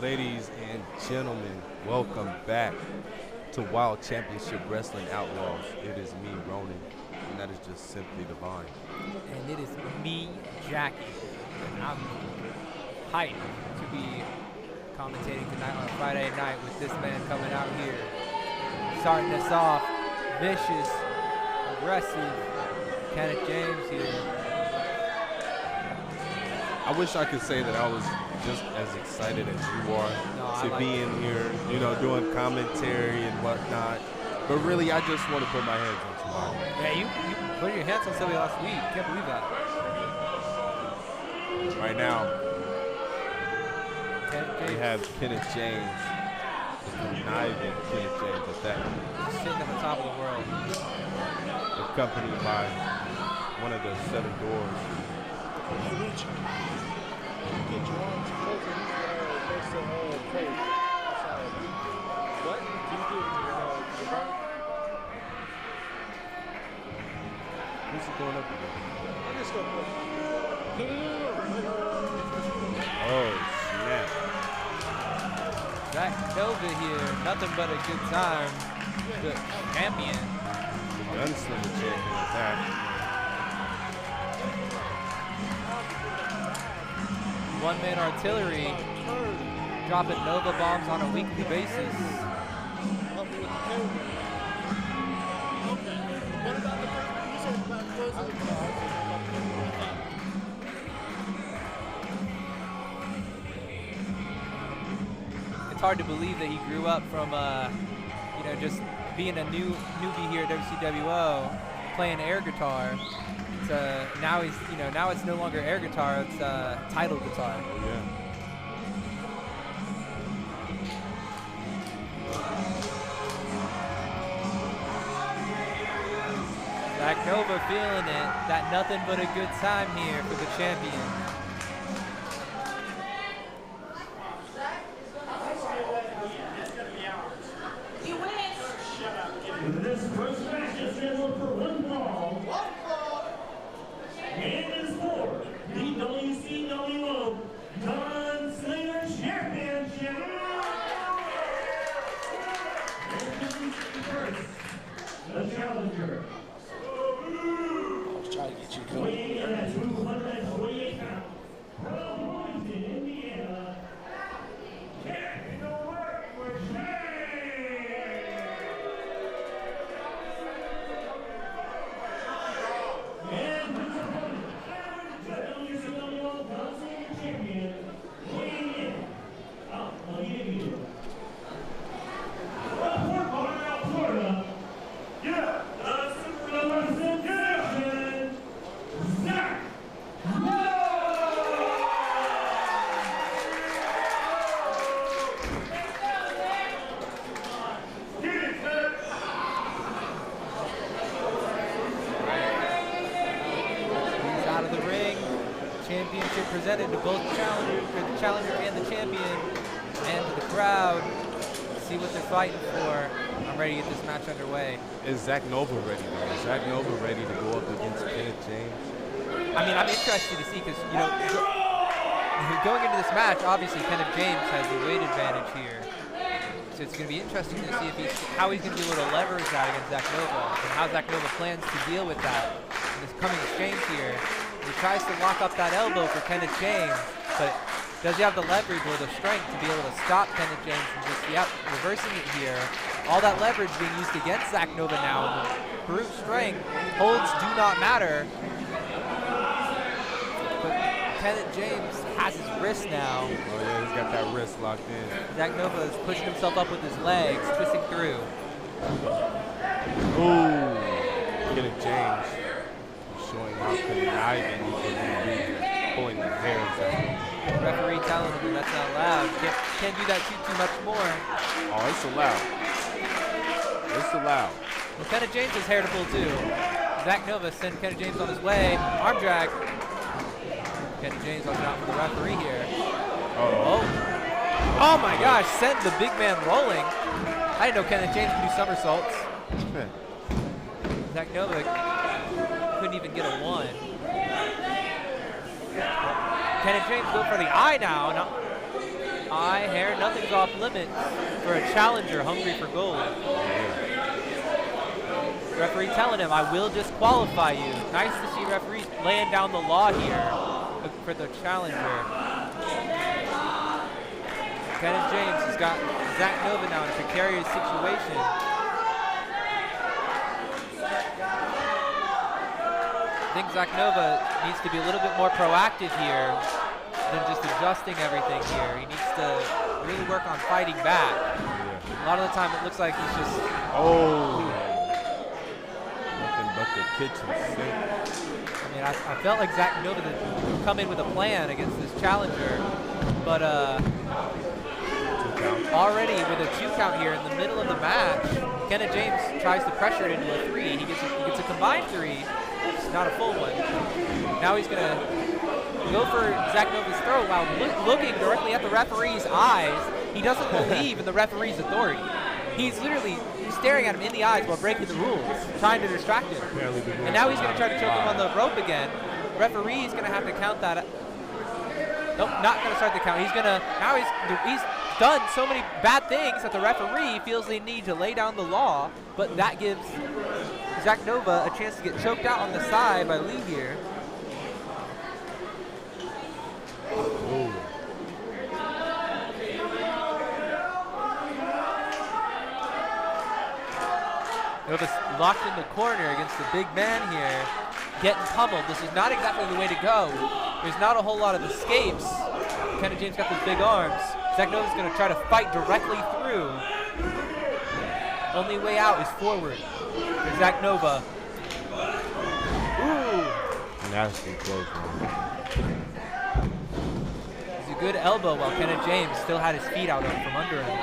Ladies and gentlemen, welcome back to Wild Championship Wrestling Outlaws. It is me, Ronan, and that is just simply divine. And it is me, Jackie. And I'm hyped to be commentating tonight on a Friday night with this man coming out here. Starting us off, vicious, aggressive, Kenneth James here. I wish I could say that I was just as excited as you are to be in here, you know, doing commentary and whatnot. But really, I just want to put my hands on somebody. Yeah, you put your hands on somebody last week. Can't believe that. Right now, we have Kenneth James, the conniving Kenneth James at that. He's sitting at the top of the world. Accompanied by one of the 7 doors. Get your arms closer. What? Do you do your arm? Who's he going up against? I'm just going to put. Oh, snap. Zach Nova here, nothing but a good time. The champion. The Gunslinger champion with that. One-man artillery, dropping Nova bombs on a weekly basis. It's hard to believe that he grew up from, you know, just being a newbie here at WCWO, playing air guitar. Now he's, you know, now it's no longer air guitar, it's title guitar. Oh, yeah. Zach Nova feeling it. That nothing but a good time here for the champion. This first match is scheduled for one fall. And is for the WCWO Gunslinger Championship. And first, the challenger. I was trying to get you going. Weighing in at 248 pounds, from Boynton, Indiana. Getting to work with James. And his opponent, the WCWO Gunslinger Champion, weighing in out of Indiana. From Fort Lauderdale, Florida, yeah, the Super Representation, Zach Nova! He's out of the ring. Championship presented to both the challenger and the champion, and to the crowd. See what they're fighting for. I'm ready to get this match underway. Is Zach Nova ready though? Is Zach Nova ready to go up against Kenneth James? I mean, I'm interested to see because, you know, going into this match, obviously Kenneth James has the weight advantage here. So it's going to be interesting to see how he's going to be able to leverage that against Zach Nova and how Zach Nova plans to deal with that in this coming exchange here. He tries to lock up that elbow for Kenneth James, but does he have the leverage or the strength to be able to stop Kenneth James from just, reversing it here? All that leverage being used against Zach Nova now, and the brute strength, holds do not matter. But Kenneth James has his wrist now. Oh yeah, he's got that wrist locked in. Zach Nova is pushing himself up with his legs, twisting through. Ooh, Kenneth James showing how conniving he can be, pulling the hairs out. Referee telling him that's not allowed. Can't do that too much more. Oh, it's allowed. It's allowed. Well, Kenneth James has hair to pull too. Zach Nova sent Kenneth James on his way. Arm drag. Kenneth James looking out for the referee here. Oh my gosh, sent the big man rolling. I didn't know Kenneth James could do somersaults. Zach Nova couldn't even get a 1. Kenneth James go for the eye now. eye, hair, nothing's off limits for a challenger hungry for gold. Referee telling him, I will disqualify you. Nice to see referees laying down the law here for the challenger. Kenneth James has got Zach Nova now in a precarious situation. I think Zach Nova needs to be a little bit more proactive here than just adjusting everything here. He needs to really work on fighting back. A lot of the time it looks like he's just... Nothing but the kitchen sink. I mean, I felt like Zach Nova would come in with a plan against this challenger, but already with a 2 count here in the middle of the match, Kenneth James tries to pressure it into a 3. He gets a combined 3. It's not a full one. Now he's gonna go for Zach Nova's throw while looking directly at the referee's eyes. He doesn't believe in the referee's authority. He's literally staring at him in the eyes while breaking the rules, trying to distract him. And now he's gonna try to choke him on the rope again. Referee's gonna have to count that. Nope, not gonna start the count. He's gonna, now he's done so many bad things that the referee feels they need to lay down the law, but that gives Zach Nova a chance to get choked out on the side by Lee here. Nova's locked in the corner against the big man here, getting pummeled. This is not exactly the way to go. There's not a whole lot of escapes. Kenneth James got those big arms. Zach Nova's going to try to fight directly through. Only way out is forward for Zach Nova. Ooh. Nasty close one. It's a good elbow while Kenneth James still had his feet out from under him.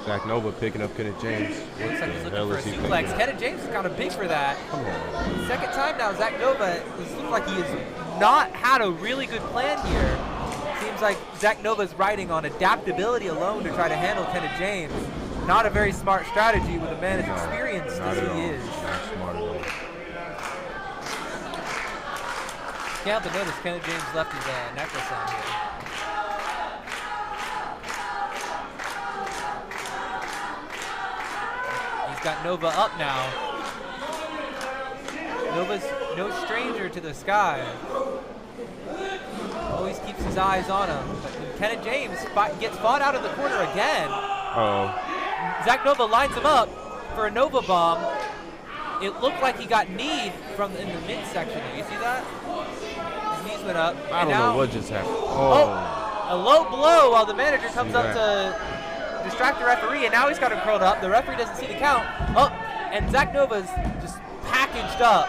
Zach Nova picking up Kenneth James. Looks like he's looking for a suplex. Kenneth James is kind of big for that. Come on. Second time now, Zach Nova looks like he has not had a really good plan here. Seems like Zach Nova's riding on adaptability alone to try to handle Kenneth James. Not a very smart strategy with a man as experienced as he is. Not smart at all. Can't help but notice Kenneth James left his necklace on here. Got Nova up now. Nova's no stranger to the sky. Always keeps his eyes on him. But when Kenneth James gets fought out of the corner again. Zach Nova lines him up for a Nova bomb. It looked like he got kneed from in the midsection. You see that? His knees went up. I don't know what just happened. A low blow while the manager comes up to distract the referee, and now he's got him curled up. The referee doesn't see the count. Oh, and Zach Nova's just packaged up.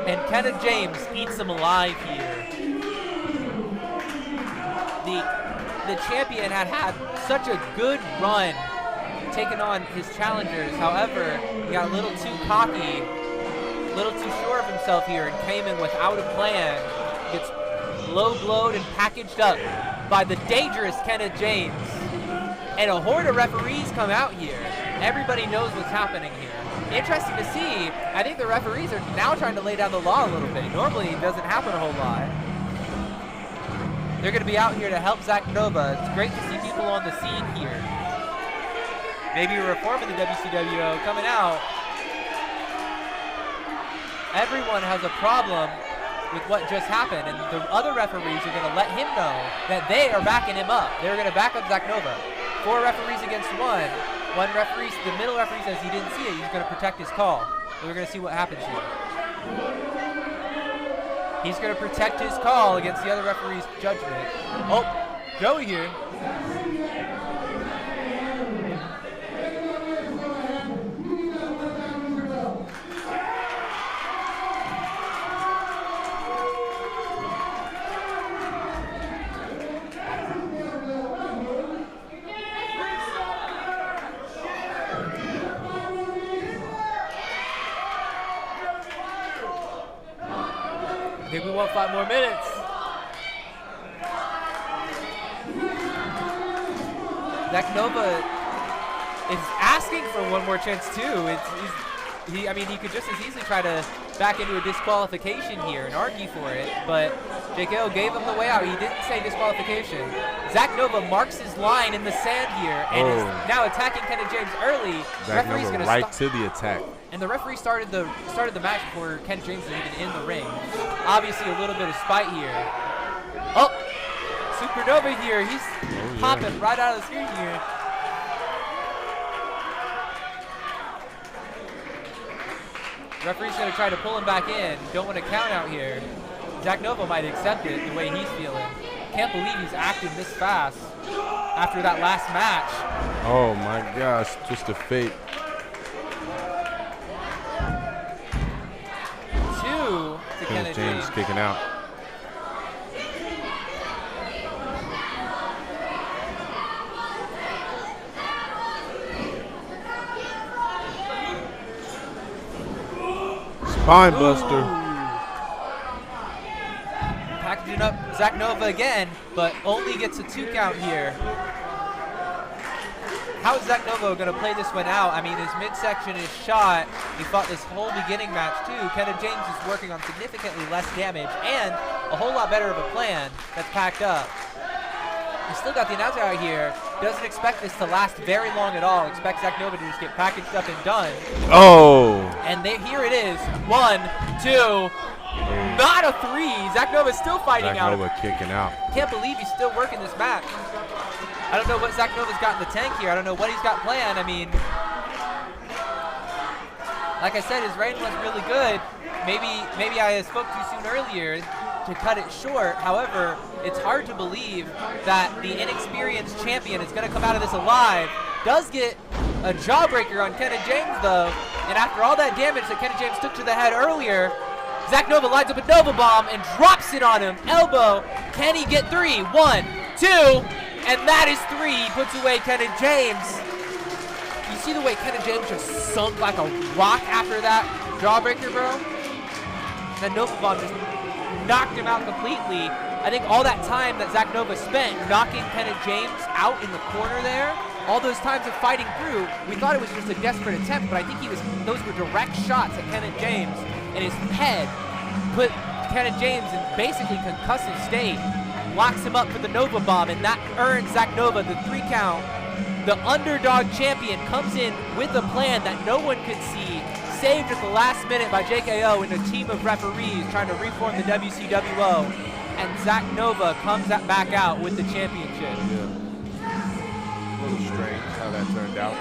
And Kenneth James eats him alive here. The champion had such a good run taking on his challengers. However, he got a little too cocky, a little too sure of himself here, and came in without a plan. Gets low blowed and packaged up by the dangerous Kenneth James. And a horde of referees come out here. Everybody knows what's happening here. Interesting to see. I think the referees are now trying to lay down the law a little bit. Normally it doesn't happen a whole lot. They're going to be out here to help Zach Nova. It's great to see people on the scene here. Maybe a reform in the WCWO coming out. Everyone has a problem with what just happened, and the other referees are going to let him know that they are backing him up. They're going to back up Zach Nova. 4 referees against 1. One referee, the middle referee says he didn't see it. He's going to protect his call. So we're going to see what happens here. He's going to protect his call against the other referee's judgment. Oh, Joey here. I think we want 5 more minutes. Zach Nova is asking for one more chance too. I mean, he could just as easily try to back into a disqualification here and argue for it, but JKO gave him the way out. He didn't say disqualification. Zach Nova marks his line in the sand here and is now attacking Kenneth James early. Zach Nova right to the attack. And the referee started the match before Kenneth James was even in the ring. Obviously a little bit of spite here. Oh, Supernova here. He's popping right out of the screen here. Referee's going to try to pull him back in. Don't want to count out here. Zach Nova might accept it the way he's feeling. Can't believe he's acting this fast after that last match. Oh my gosh, just a fate. 2 to Kenneth James kicking out. Spine buster. Packaging up Zach Nova again, but only gets a 2 count here. How is Zach Nova going to play this one out? I mean, his midsection is shot. He fought this whole beginning match too. Kenneth James is working on significantly less damage and a whole lot better of a plan that's packed up. He's still got the announcer out here. Doesn't expect this to last very long at all. Expects Zach Nova to just get packaged up and done. Oh! And here it is. 1, 2, not a 3. Zach Nova's still fighting out. Zach Nova kicking out. Can't believe he's still working this match. I don't know what Zach Nova's got in the tank here. I don't know what he's got planned. I mean, like I said, his range was really good. Maybe I spoke too soon earlier to cut it short. However, it's hard to believe that the inexperienced champion is going to come out of this alive. Does get a jawbreaker on Kenneth James, though. And after all that damage that Kenneth James took to the head earlier, Zach Nova lines up a Nova Bomb and drops it on him. Elbow. Can he get 3? 1, 2. And that is 3. He puts away Kenneth James. You see the way Kenneth James just sunk like a rock after that jawbreaker, bro? That Nova Bomb just knocked him out completely. I think all that time that Zach Nova spent knocking Kenneth James out in the corner there, all those times of fighting through, we thought it was just a desperate attempt, but I think those were direct shots at Kenneth James, and his head put Kenneth James in basically concussive state. Locks him up for the Nova Bomb, and that earns Zach Nova the 3 count. The underdog champion comes in with a plan that no one could see, saved at the last minute by JKO and a team of referees trying to reform the WCWO, and Zach Nova comes back out with the championship. Yeah. A little strange how that turned out.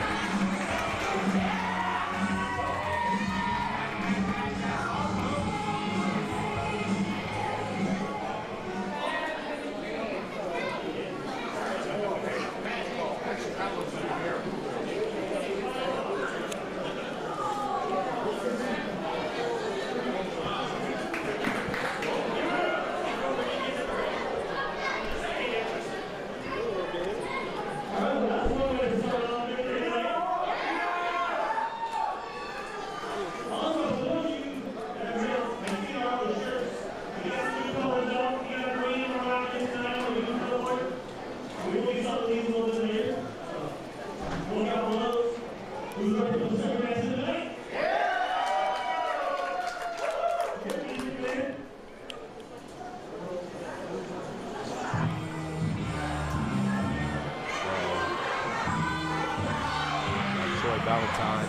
Valentine.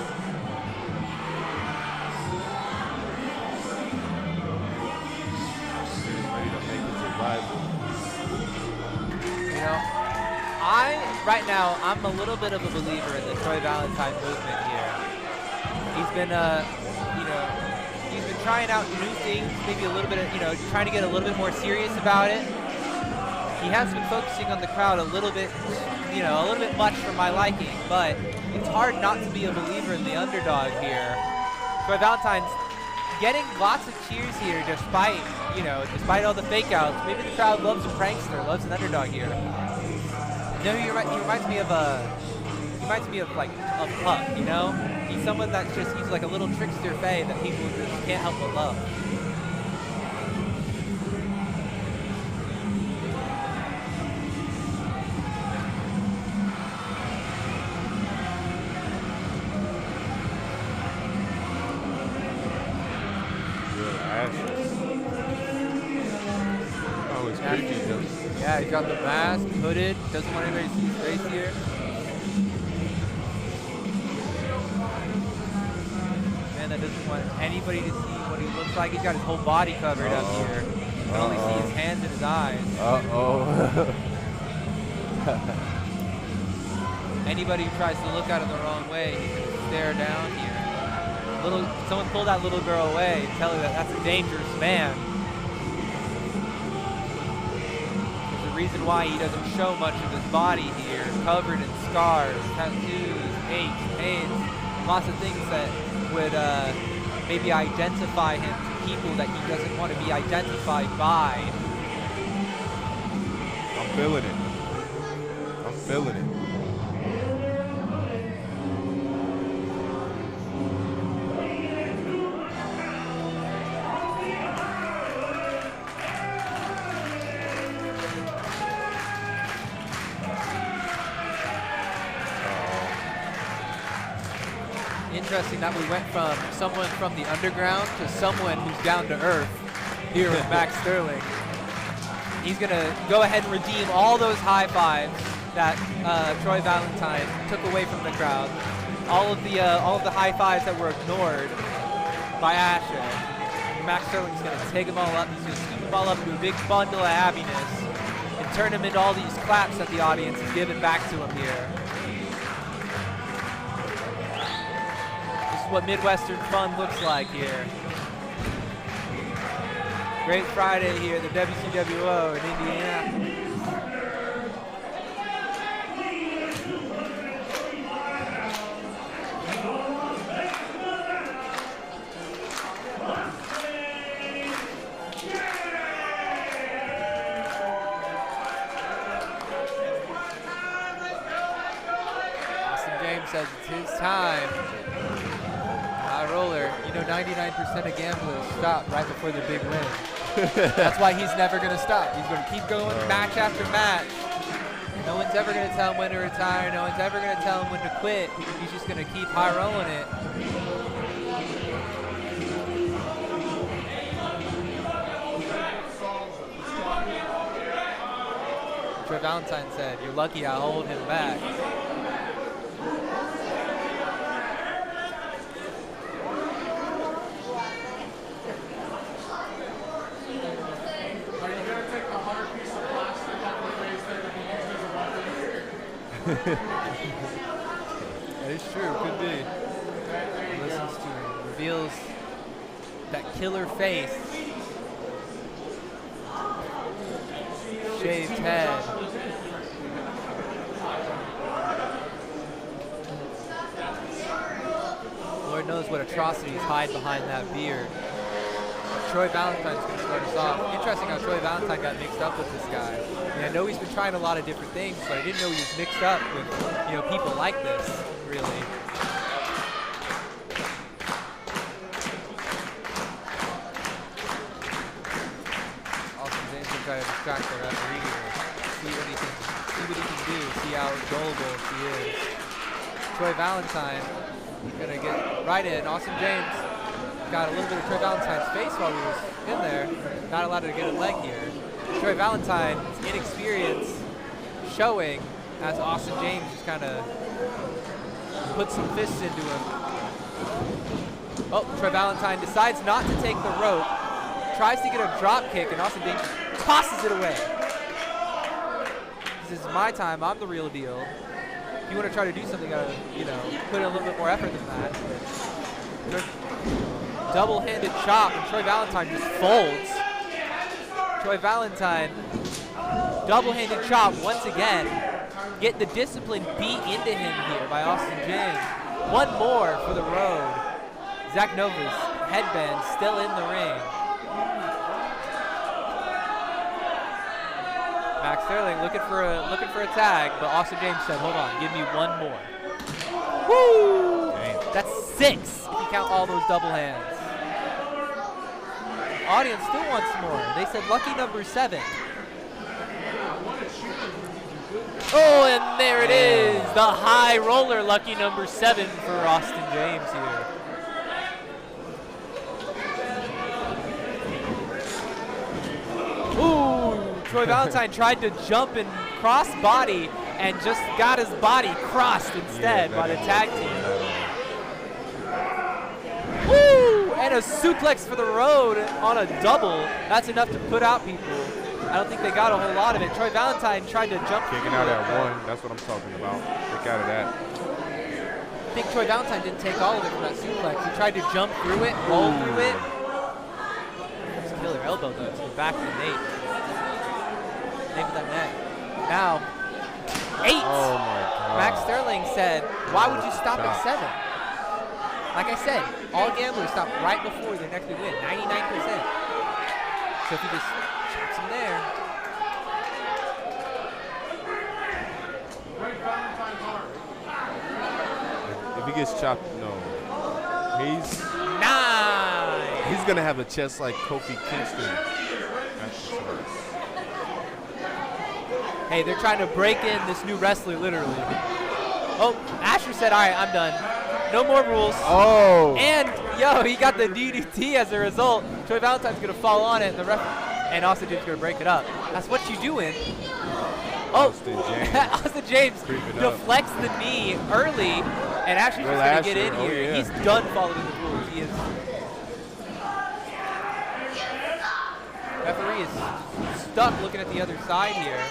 Ready to make his arrival. You know, right now, I'm a little bit of a believer in the Troy Valentine movement here. He's been, he's been trying out new things, maybe a little bit of, trying to get a little bit more serious about it. He has been focusing on the crowd a little bit, a little bit much for my liking, but it's hard not to be a believer in the underdog here. Troy Valentine's getting lots of cheers here despite, despite all the fake outs. Maybe the crowd loves a prankster, loves an underdog here. No, he reminds me of like a Puck, He's someone that's he's like a little trickster fae that people just can't help but love. He's got the mask, hooded, doesn't want anybody to see his face here. Man that doesn't want anybody to see what he looks like. He's got his whole body covered up here. You can only see his hands and his eyes. Anybody who tries to look at him the wrong way, he's going to stare down here. Someone pull that little girl away and tell her that that's a dangerous man. There's a reason why he doesn't show much of his body here, covered in scars, tattoos, aches, pains, lots of things that would maybe identify him to people that he doesn't want to be identified by. I'm feeling it. I'm feeling it. Interesting that we went from someone from the underground to someone who's down to earth here with Mack Sterling. He's going to go ahead and redeem all those high fives that Troy Valentine took away from the crowd. All of the high fives that were ignored by Asher. Mack Sterling's going to take them all up. He's going to scoop them all up into a big bundle of happiness and turn them into all these claps that the audience is giving back to him here. What Midwestern fun looks like here. Great Friday here at the WCWO in Indianapolis. Austin James says it's his time. Roller, you know 99% of gamblers stop right before their big win. That's why he's never going to stop. He's going to keep going match after match. No one's ever going to tell him when to retire. No one's ever going to tell him when to quit. He's just going to keep high rolling it. Troy Valentine said, "You're lucky I hold him back." That is true, could be. He listens to him, reveals that killer face. Shaved head. Lord knows what atrocities hide behind that beard. Troy Valentine's going to start us off. Interesting how Troy Valentine got mixed up with this guy. I know he's been trying a lot of different things, but I didn't know he was mixed up with, people like this, really. Austin James will try to distract the referee here. See what he can do, see how gullible he is. Troy Valentine going to get right in. Austin James got a little bit of Troy Valentine's face while he was in there. Not allowed to get a leg here. Troy Valentine's inexperience showing as Austin James just kind of put some fists into him. Oh, Troy Valentine decides not to take the rope, tries to get a drop kick, and Austin James tosses it away. This is my time. I'm the real deal. If you want to try to do something, you gotta, put in a little bit more effort than that. Double-handed chop, and Troy Valentine just folds. Troy Valentine, double-handed chop once again. Get the discipline beat into him here by Austin James. One more for the road. Zach Nova's headband still in the ring. Mack Sterling looking for a tag, but Austin James said, "Hold on, give me one more." Woo! Damn. That's 6 if you count all those double hands. Audience still wants more. They said lucky number 7. Oh, and there it is. The high roller lucky number 7 for Austin James here. Ooh, Troy Valentine tried to jump and cross body and just got his body crossed instead by the tag team. Woo! And a suplex for the road on a double. That's enough to put out people. I don't think they got a whole lot of it. Troy Valentine tried to jump. Kicking out at 1. That's what I'm talking about. Kick out of that. I think Troy Valentine didn't take all of it from that suplex. He tried to jump through it, roll through it. Just killer elbow though to the back of the nape. Nape of that neck. Now, 8. Oh my God. Max Sterling said, why would you stop at 7? Like I said, all gamblers stop right before their next big win, 99%. So if he just chops him there. If he gets chopped, no. He's 9. He's gonna have a chest like Kofi Kingston. Hey, they're trying to break in this new wrestler, literally. Oh, Asher said, all right, I'm done. No more rules. Oh. And, yo, he got the DDT as a result. Troy Valentine's going to fall on it, and the ref, and Austin James going to break it up. That's what you doing. Oh, Austin James deflects the knee early, and Asher's just going to get in here. Yeah. He's done following the rules. He is. Referee is stuck looking at the other side here.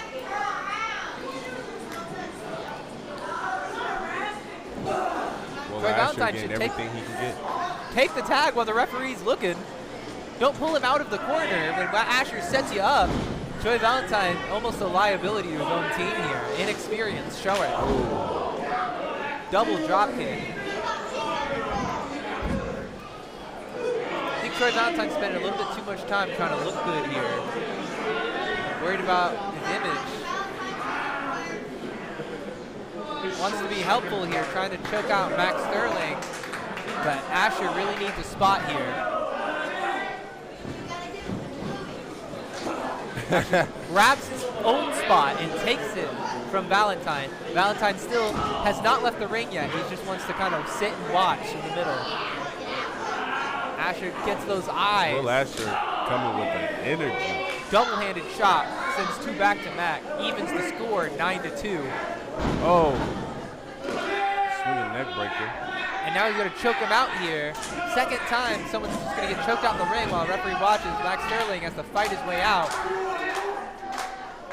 Troy Valentine should take the tag while the referee's looking. Don't pull him out of the corner. When Asher sets you up, Troy Valentine almost a liability to his own team here. Inexperience showing. Double drop kick. I think Troy Valentine spent a little bit too much time trying to look good here. Worried about his image. Wants to be helpful here, trying to choke out Max Sterling, but Asher really needs a spot here. Grabs his own spot and takes it from Valentine. Valentine still has not left the ring yet. He just wants to kind of sit and watch in the middle. Asher gets those eyes. Will Asher coming with an energy. Double-handed chop, sends 2 back to Mack. Evens the score 9-2. Oh. Swinging neck breaker. And now he's going to choke him out here. Second time, someone's just going to get choked out in the ring while the referee watches. Max Sterling has to fight his way out.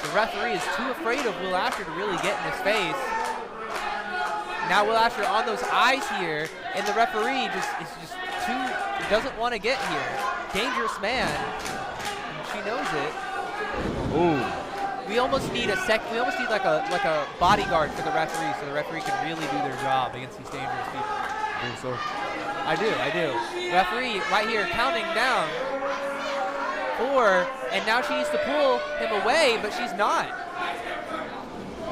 The referee is too afraid of Will Asher to really get in his face. Now Will Asher on those eyes here, and the referee is just too, doesn't want to get here. Dangerous man. And she knows it. Ooh. We almost need we almost need like a bodyguard for the referee, so the referee can really do their job against these dangerous people. I think so. I do. Referee right here counting down 4, and now she needs to pull him away, but she's not.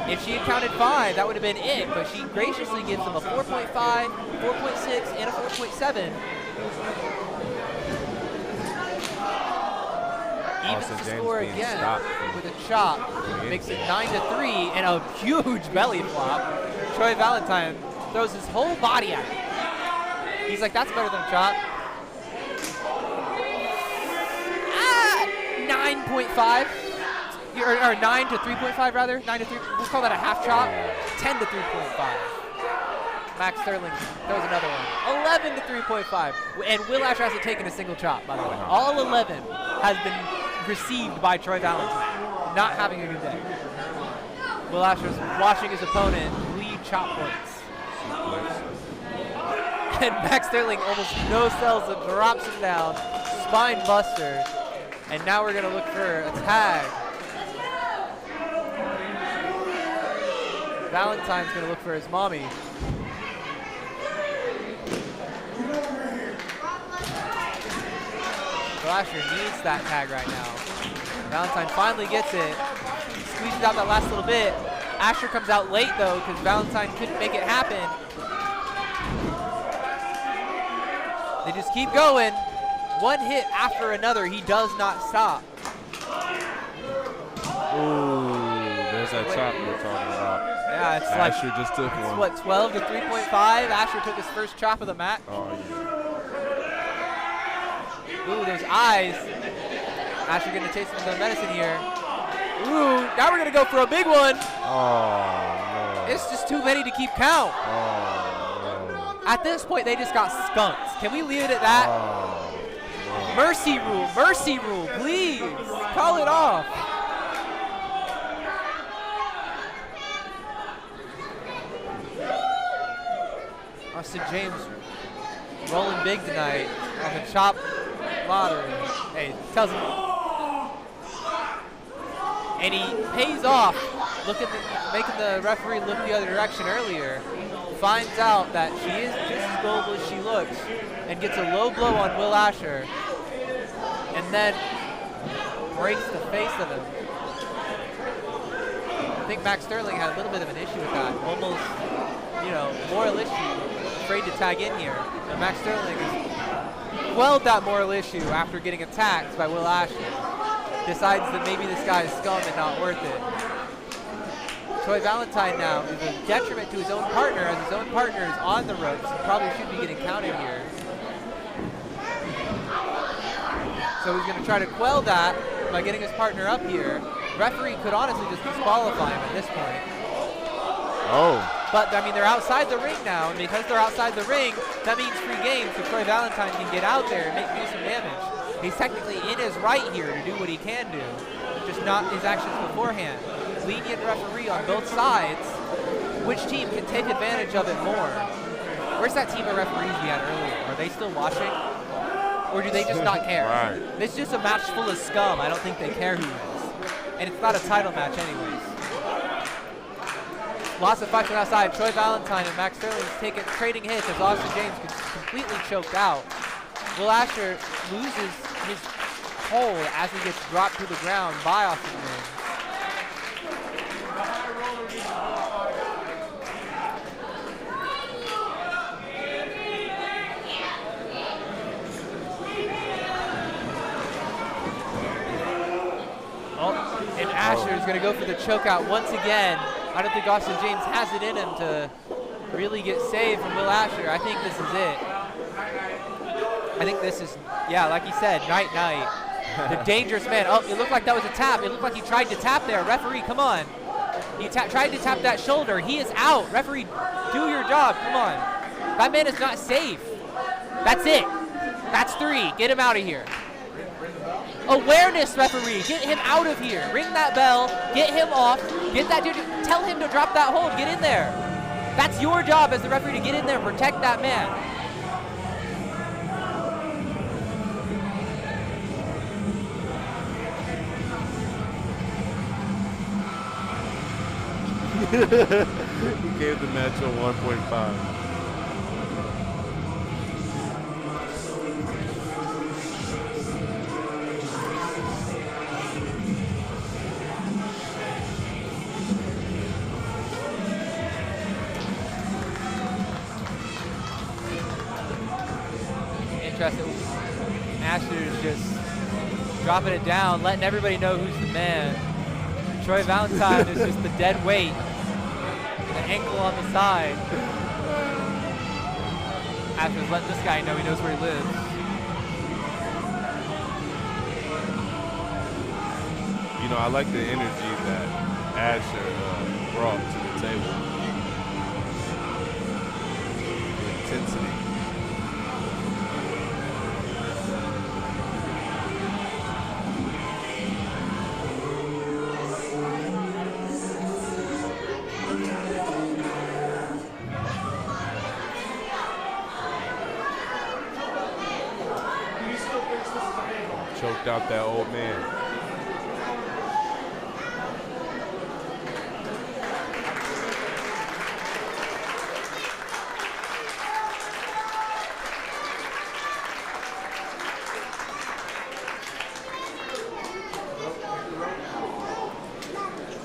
If she had counted 5, that would have been it, but she graciously gives him a 4.5, 4.6, and a 4.7. Evens the score again with a chop. Makes it 9-3 and a huge belly flop. Troy Valentine throws his whole body at it. He's like, that's better than a chop. 9.5. Or 9 to 3.5 rather. 9 to 3. We'll call that a half chop. 10 to 3.5. Max Sterling throws another one. 11 to 3.5. And Will Asher hasn't taken a single chop, by the way. All 11 has been received by Troy Valentine. Not having a good day. Will Asher's watching his opponent lead chop points. And Max Sterling almost no-sells it, drops him down. Spine buster. And now we're going to look for a tag. Valentine's going to look for his mommy. Asher needs that tag right now. Valentine finally gets it. Squeezes out that last little bit. Asher comes out late though because Valentine couldn't make it happen. They just keep going. One hit after another. He does not stop. Ooh, there's that chop we're talking about. Yeah, it's Asher like, just took one. What, 12 to 3.5? Asher took his first chop of the match. Oh, yeah. Ooh, those eyes. Asher getting a taste of the medicine here. Ooh, now we're going to go for a big one. Oh, no. It's just too many to keep count. Oh, At this point, they just got skunked. Can we leave it at that? no. Mercy rule, please. Call it off. Austin James rolling big tonight on the chop lottery. Hey, tells him. And he pays off, making the referee look the other direction earlier. Finds out that she is just as gullible as she looks and gets a low blow on Will Asher and then breaks the face of him. I think Max Sterling had a little bit of an issue with that. Almost, moral issue, afraid to tag in here. And Max Sterling has quelled that moral issue after getting attacked by Will Asher. Decides that maybe this guy is scum and not worth it. Troy Valentine now is a detriment to his own partner, as his own partner is on the ropes. He probably should be getting counted here. So he's going to try to quell that by getting his partner up here. Referee could honestly just disqualify him at this point. Oh. But, I mean, they're outside the ring now, and because they're outside the ring, that means free game, so Troy Valentine can get out there and do some damage. He's technically in his right here to do what he can do, just not his actions beforehand. Lenient referee on both sides. Which team can take advantage of it more? Where's that team of referees we had earlier? Are they still watching? Or do they just not care? Right. This is just a match full of scum. I don't think they care who wins. And it's not a title match anyways. Lots of fights on that side. Troy Valentine and Max Sterling trading hits as Austin James gets completely choked out. Will Asher loses his hold as he gets dropped to the ground by Austin James. And Asher is going to go for the choke out once again. I don't think Austin James has it in him to really get saved from Will Asher. I think this is it. I think this is, like he said, night. The dangerous man. Oh, it looked like that was a tap. It looked like he tried to tap there. Referee, come on. He tried to tap that shoulder. He is out. Referee, do your job. Come on. That man is not safe. That's it. That's 3. Get him out of here. Awareness, referee. Get him out of here. Ring that bell. Get him off. Get that dude. Tell him to drop that hold. Get in there. That's your job as the referee, to get in there and protect that man. He gave the match a 1.5. Asher's just dropping it down, letting everybody know who's the man. Troy Valentine is just the dead weight. The ankle on the side. Asher's letting this guy know he knows where he lives. I like the energy that Asher brought to the table. The intensity. Choked out that old man.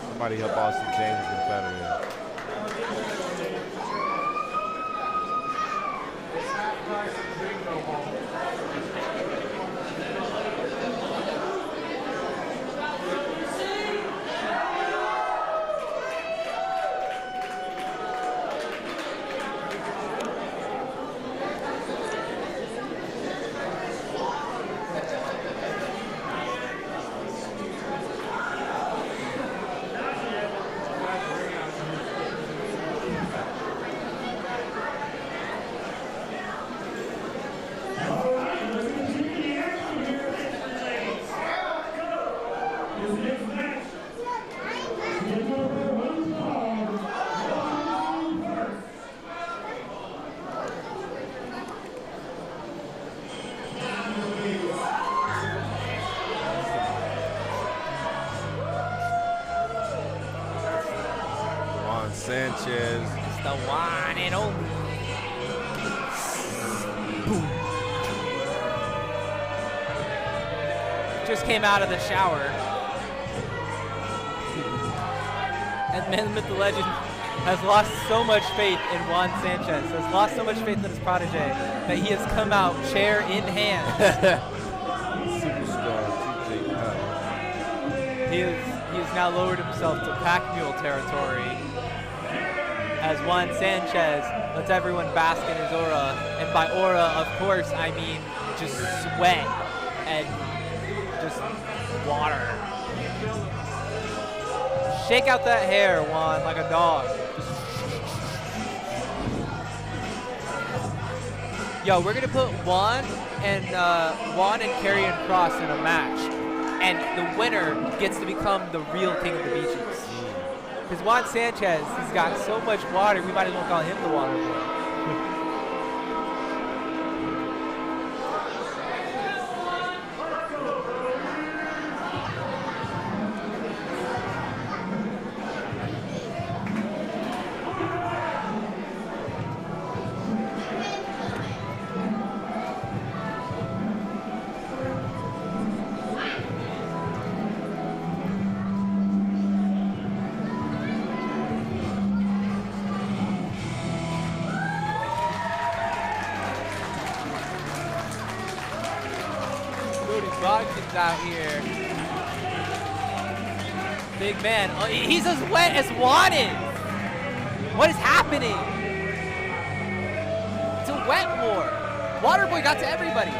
Somebody help Austin James get better here. Sanchez. It's the one and only. Boom. Just came out of the shower. And Man Myth the Legend has lost so much faith in Juan Sanchez, has lost so much faith in his protege, that he has come out chair in hand. Superstar TJ Cup. He has now lowered himself to pack mule territory as Juan Sanchez lets everyone bask in his aura. And by aura, of course, I mean just sweat and just water. Shake out that hair, Juan, like a dog. Yo, we're gonna put Juan and Karrion Kross in a match, and the winner gets to become the real king of the beaches. Because Juan Sanchez, he's got so much water, we might as well call him the Waterboy. Bodkins out here. Big man. Oh, he's as wet as Juan is. What is happening? It's a wet war. Waterboy got to everybody.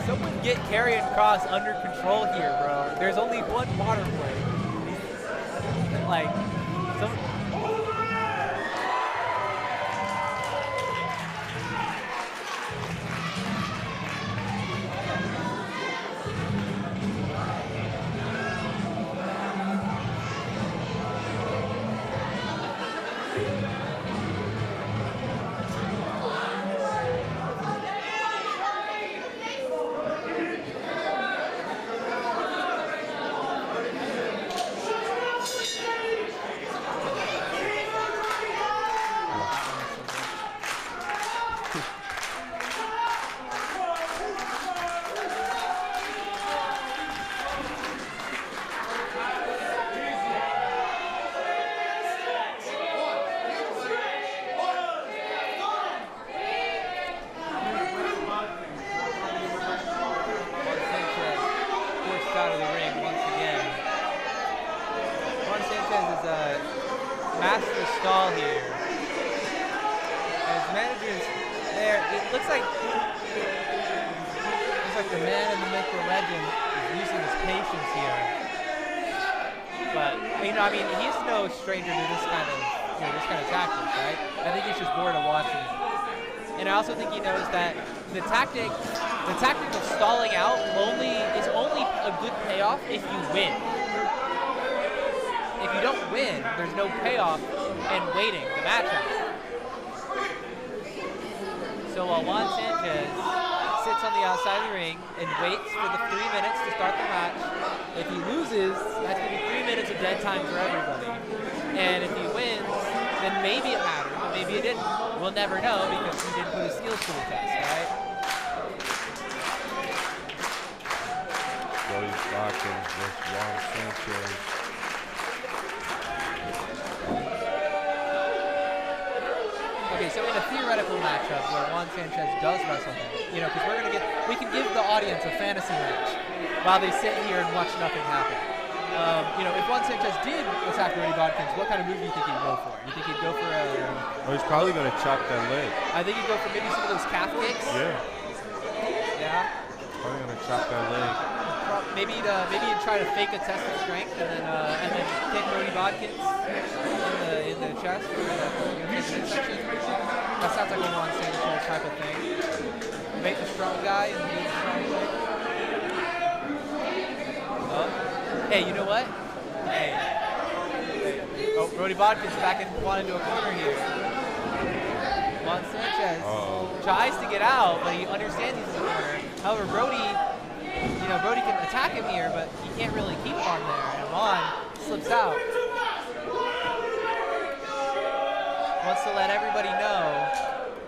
Someone get Karrion Kross under control here, bro. There's only one Waterboy. Like, someone. Stranger to this kind of tactics, right? I think he's just bored of watching it. And I also think he knows that the tactic of stalling out is only a good payoff if you win. If you don't win, there's no payoff in waiting the match out. So while Juan Sanchez sits on the outside of the ring and waits for the 3 minutes to start the match, if he loses, that's going to be 3 minutes of dead time for everybody. And if he wins, then maybe it mattered, but maybe it didn't. We'll never know because he didn't put his skills to the test, right? Bodkins versus Juan Sanchez. Okay, so in a theoretical matchup where Juan Sanchez does wrestle him, you know, because we can give the audience a fantasy match while they sit here and watch nothing happen. You know, if Juan Sanchez did attack Brodie Bodkins, what kind of move do you think he'd go for? You think he'd go for a... Oh, he's probably going to chop that leg. I think he'd go for maybe some of those calf kicks. Yeah. Yeah. Probably going to chop that leg. Maybe he'd try to fake a test of strength and then kick Brodie Bodkins in the chest. That sounds like a Juan Sanchez type of thing. Make the strong guy and do the strong thing. Hey, you know what? Hey. Oh, Brodie Bodkins back into a corner here. Juan Sanchez tries to get out, but he understands he's in the corner. However, Brodie can attack him here, but he can't really keep him on there. And Juan slips out. Wants to let everybody know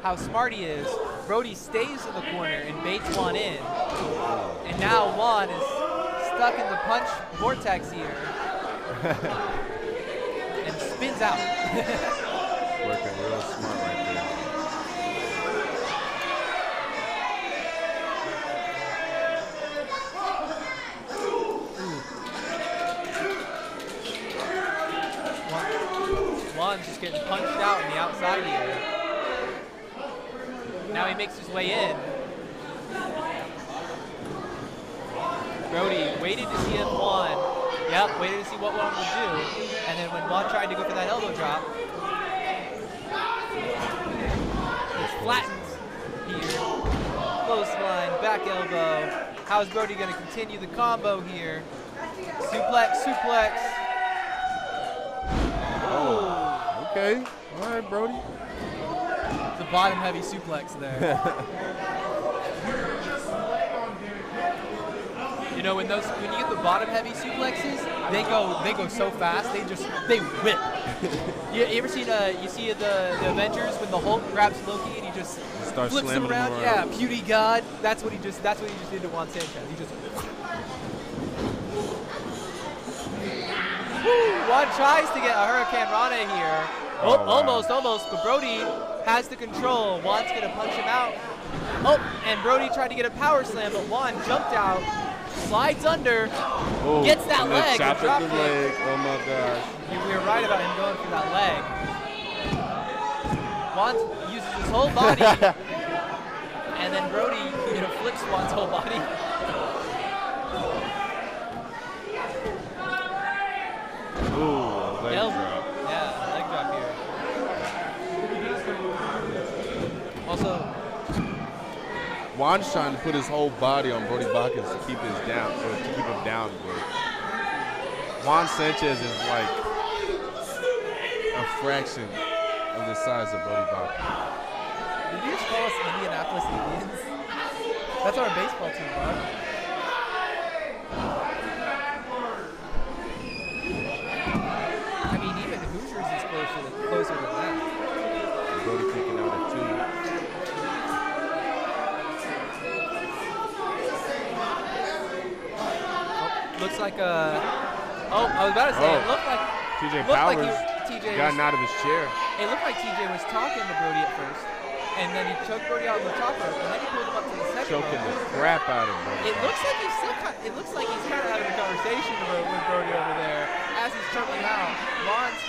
how smart he is. Brodie stays in the corner and baits Juan in. And now Juan is stuck in the punch vortex here. And spins out. Working real smart right there. Juan's just getting punched out on the outside here. Now he makes his way in. Brodie waited to see if Juan, waited to see what Juan would do. And then when Juan tried to go for that elbow drop, he flattens here. Clothesline, back elbow. How's Brodie going to continue the combo here? Suplex, suplex. Oh, okay. All right, Brodie. The bottom heavy suplex there. You know, when you get the bottom heavy suplexes, they go so fast. They whip. You ever seen you see the Avengers when the Hulk grabs Loki and he just flips him around? Yeah, Beauty God. That's what he just did to Juan Sanchez. He just. Juan tries to get a Hurricane Rana here. Oh, wow. Almost, but Brodie has the control. Juan's gonna punch him out. Oh, and Brodie tried to get a power slam, but Juan jumped out, slides under, gets that leg, chopped the the leg. Oh my gosh. We were right about him going for that leg. Juan uses his whole body, and then Brodie, flips Juan's whole body. Ooh, leg drop. Yeah, leg drop here. Also, Juan's trying to put his whole body on Brodie Bodkins to keep him down, but Juan Sanchez is like a fraction of the size of Brodie Bodkins. Did you just call us Indianapolis Indians? That's our baseball team, bro. I mean, even Hoosiers is closer than that. Brodie kicking out at 2. Looks like I was about to say, it looked like TJ Powers TJ gotten out of his chair. It looked like TJ was talking to Brodie at first, and then he choked Brodie out on the top rope, and then he pulled him up to the second Choking rope. the crap out of Brodie. It looks like he's kind of having a conversation with Brodie over there as he's choking him out. Juan's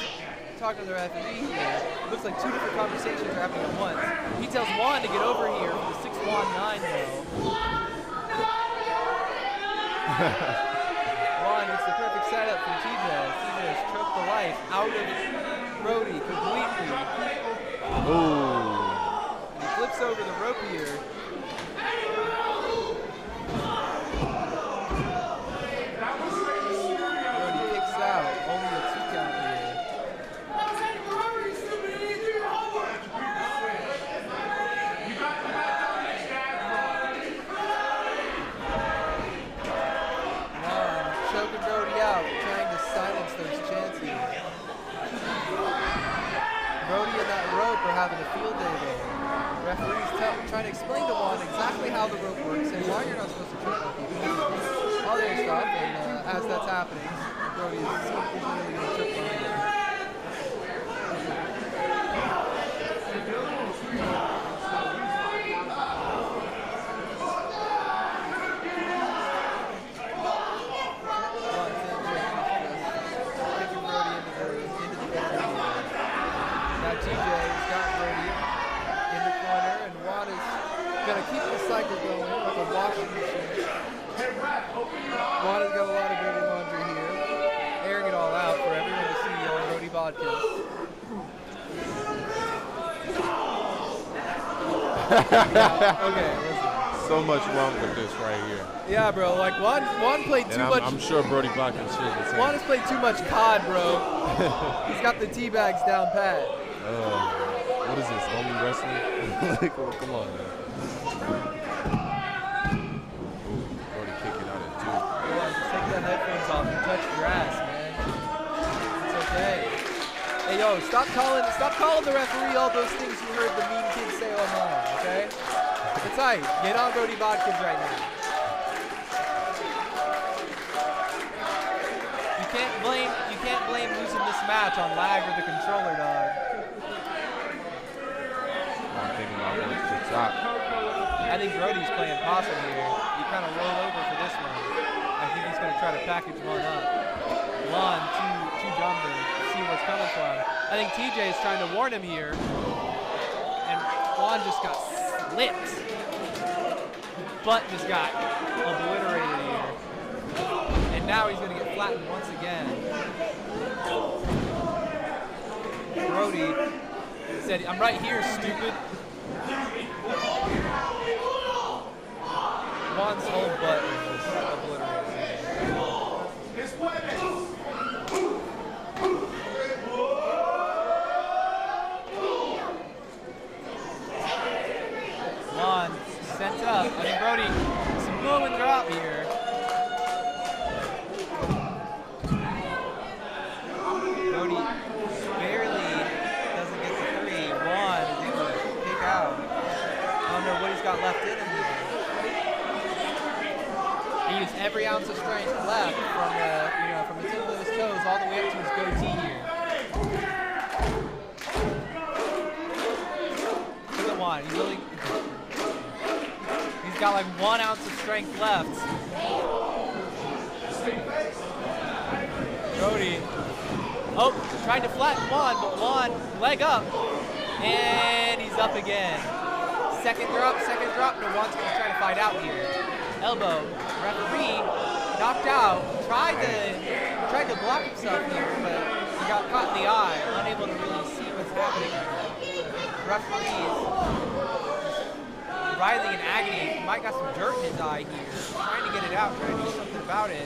talking to the referee here. Looks like 2 different conversations are happening at once. He tells Juan to get over here for the 6-1-9 though. Juan, it's the perfect setup from TJ. TJ has choked the life out of Brodie completely. Ooh. He flips over the rope here. Brodie kicks out. Only a 2 count here. Choking Brodie out, trying to silence those chances. Brodie and that rope are having a field day there. Referee's trying to explain to Juan exactly how the rope works and why you're not supposed to choke on people. All their stuff, and as that's happening, Brodie is really going to choke on him. Cycle going like a washing machine. Juan has got a lot of dirty laundry here, airing it all out for everyone to see on Brodie Bodkins. Okay, listen. So much wrong with this right here. Yeah, bro. Like Juan played too much. I'm sure Brodie Bodkins feels the same. Juan has played too much COD, bro. He's got the tea bags down pat. What is this? Only wrestling? Like, oh, come on, man. touched grass, man. It's okay. Hey, yo, stop calling the referee all those things you heard the mean kids say online, okay? It's tight. Get on Brodie Bodkins right now. You can't blame losing this match on lag or the controller, dog. I'm thinking about going to the top. I think Brodie's playing possum here. He kind of rolled over for this one. I think he's going to try to package one up. Juan, too dumb to see what's coming for him. I think TJ is trying to warn him here. And Juan just got slipped. Butt just got obliterated here. And now he's going to get flattened once again. Brodie said, "I'm right here, stupid." Juan's whole butt was obliterated. Juan sent up. I mean, Brodie, some moving drop here. Brodie barely doesn't get the 3. Juan is able to kick out. I don't know what he's got left in him here. He used every ounce of strength left from the tip of his toes all the way up to his goatee here. Look at Juan. He's got like 1 ounce of strength left. Brodie. Oh, trying to flatten Juan, but Juan leg up, and he's up again. Second drop. No, Juan's going to try to fight out here. Elbow, referee knocked out. Tried to block himself here, but he got caught in the eye, unable to really see what's happening. Referee is writhing in agony. He might got some dirt in his eye here. Trying to get it out, trying to do something about it.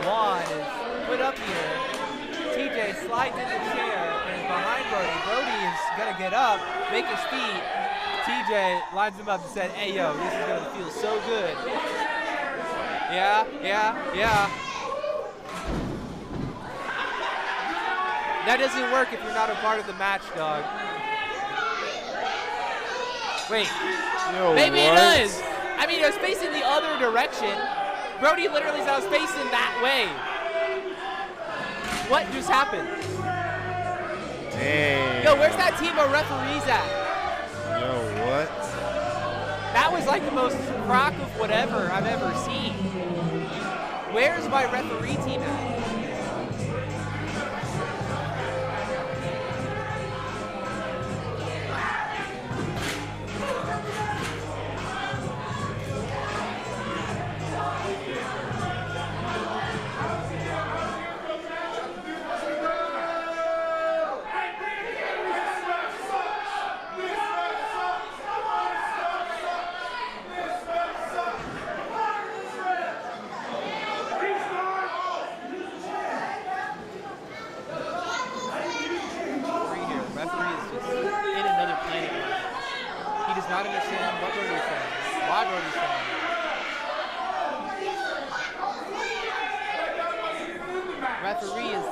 Juan is put up here. TJ slides in the chair and is behind Brodie. Brodie is going to get up, make his feet. TJ lines him up and said, "Hey, yo, this is going to feel so good." Yeah. That doesn't work if you're not a part of the match, dog. Wait. Yo, maybe what? It does. I mean, it was facing the other direction. Brodie literally said I was facing that way. What just happened? Dang. Yo, where's that team of referees at? Yo, what? That was like the most crock of whatever I've ever seen. Where's my referee team at? Not understand what Brodie is saying, why Brodie is saying. Referee is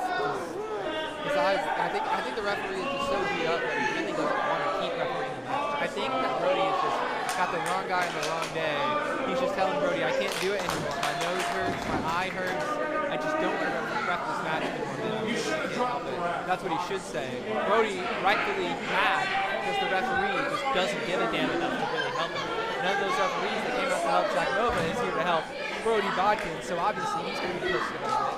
his eyes. I think the referee is just so beat up that he really doesn't want to keep refereeing the match. I think that Brodie is just got the wrong guy on the wrong day. He's just telling Brodie, I can't do it anymore. My nose hurts, my eye hurts. I just don't want to ref this match anymore. That's what he should say. Brodie rightfully mad because the referee just doesn't give a damn enough to really help him. None of those referees that came out to help Zach Nova is here to help Brodie Bodkins, so obviously he's going to be pissed about it.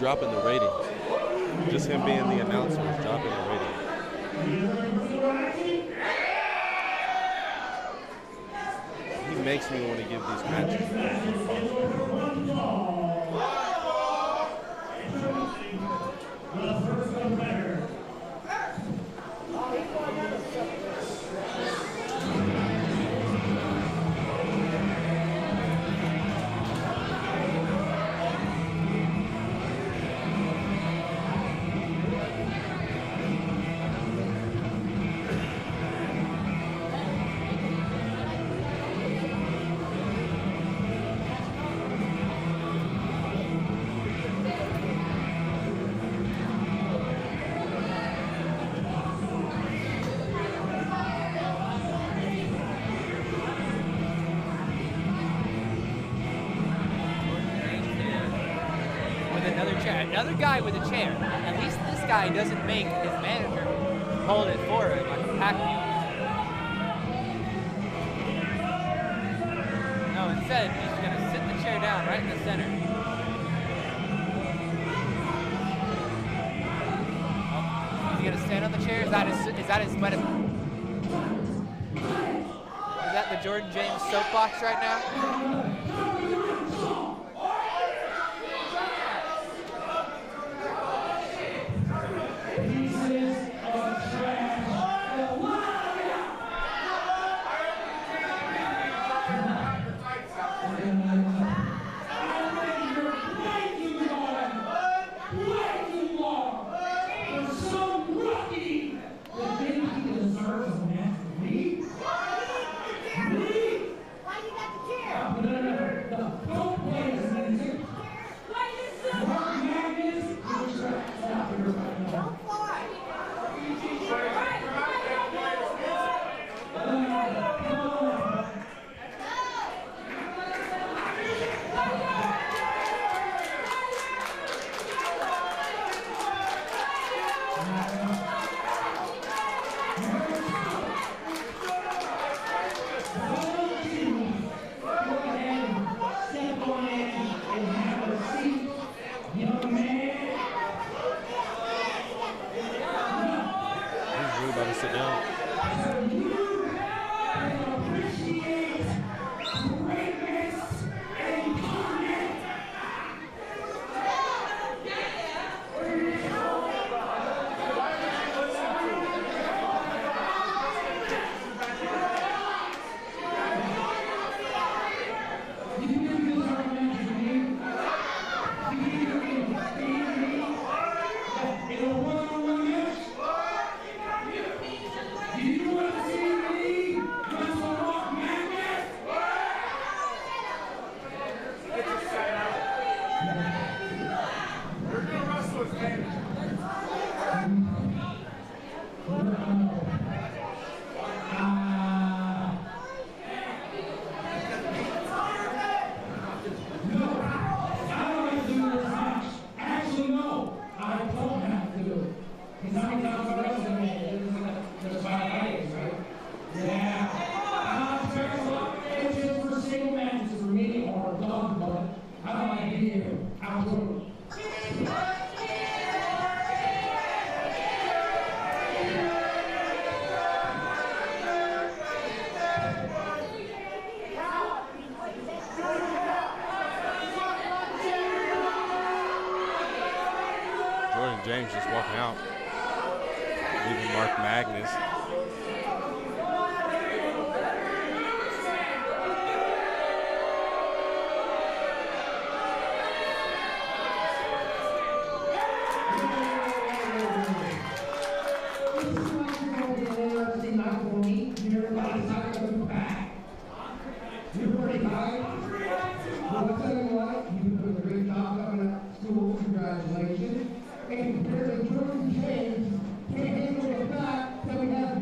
dropping the ratings. Just him being the announcer is dropping the ratings. He makes me want to give these matches. Another guy with a chair. At least this guy doesn't make his manager hold it for him like a pack mule. No, instead, he's going to sit the chair down right in the center. Oh, is he going to stand on the chair? Is that his Is that the Jordan James soapbox right now? James just walking out, leaving Mark Magnus. Congratulations. And there's a Jordan James can't handle the fact that we have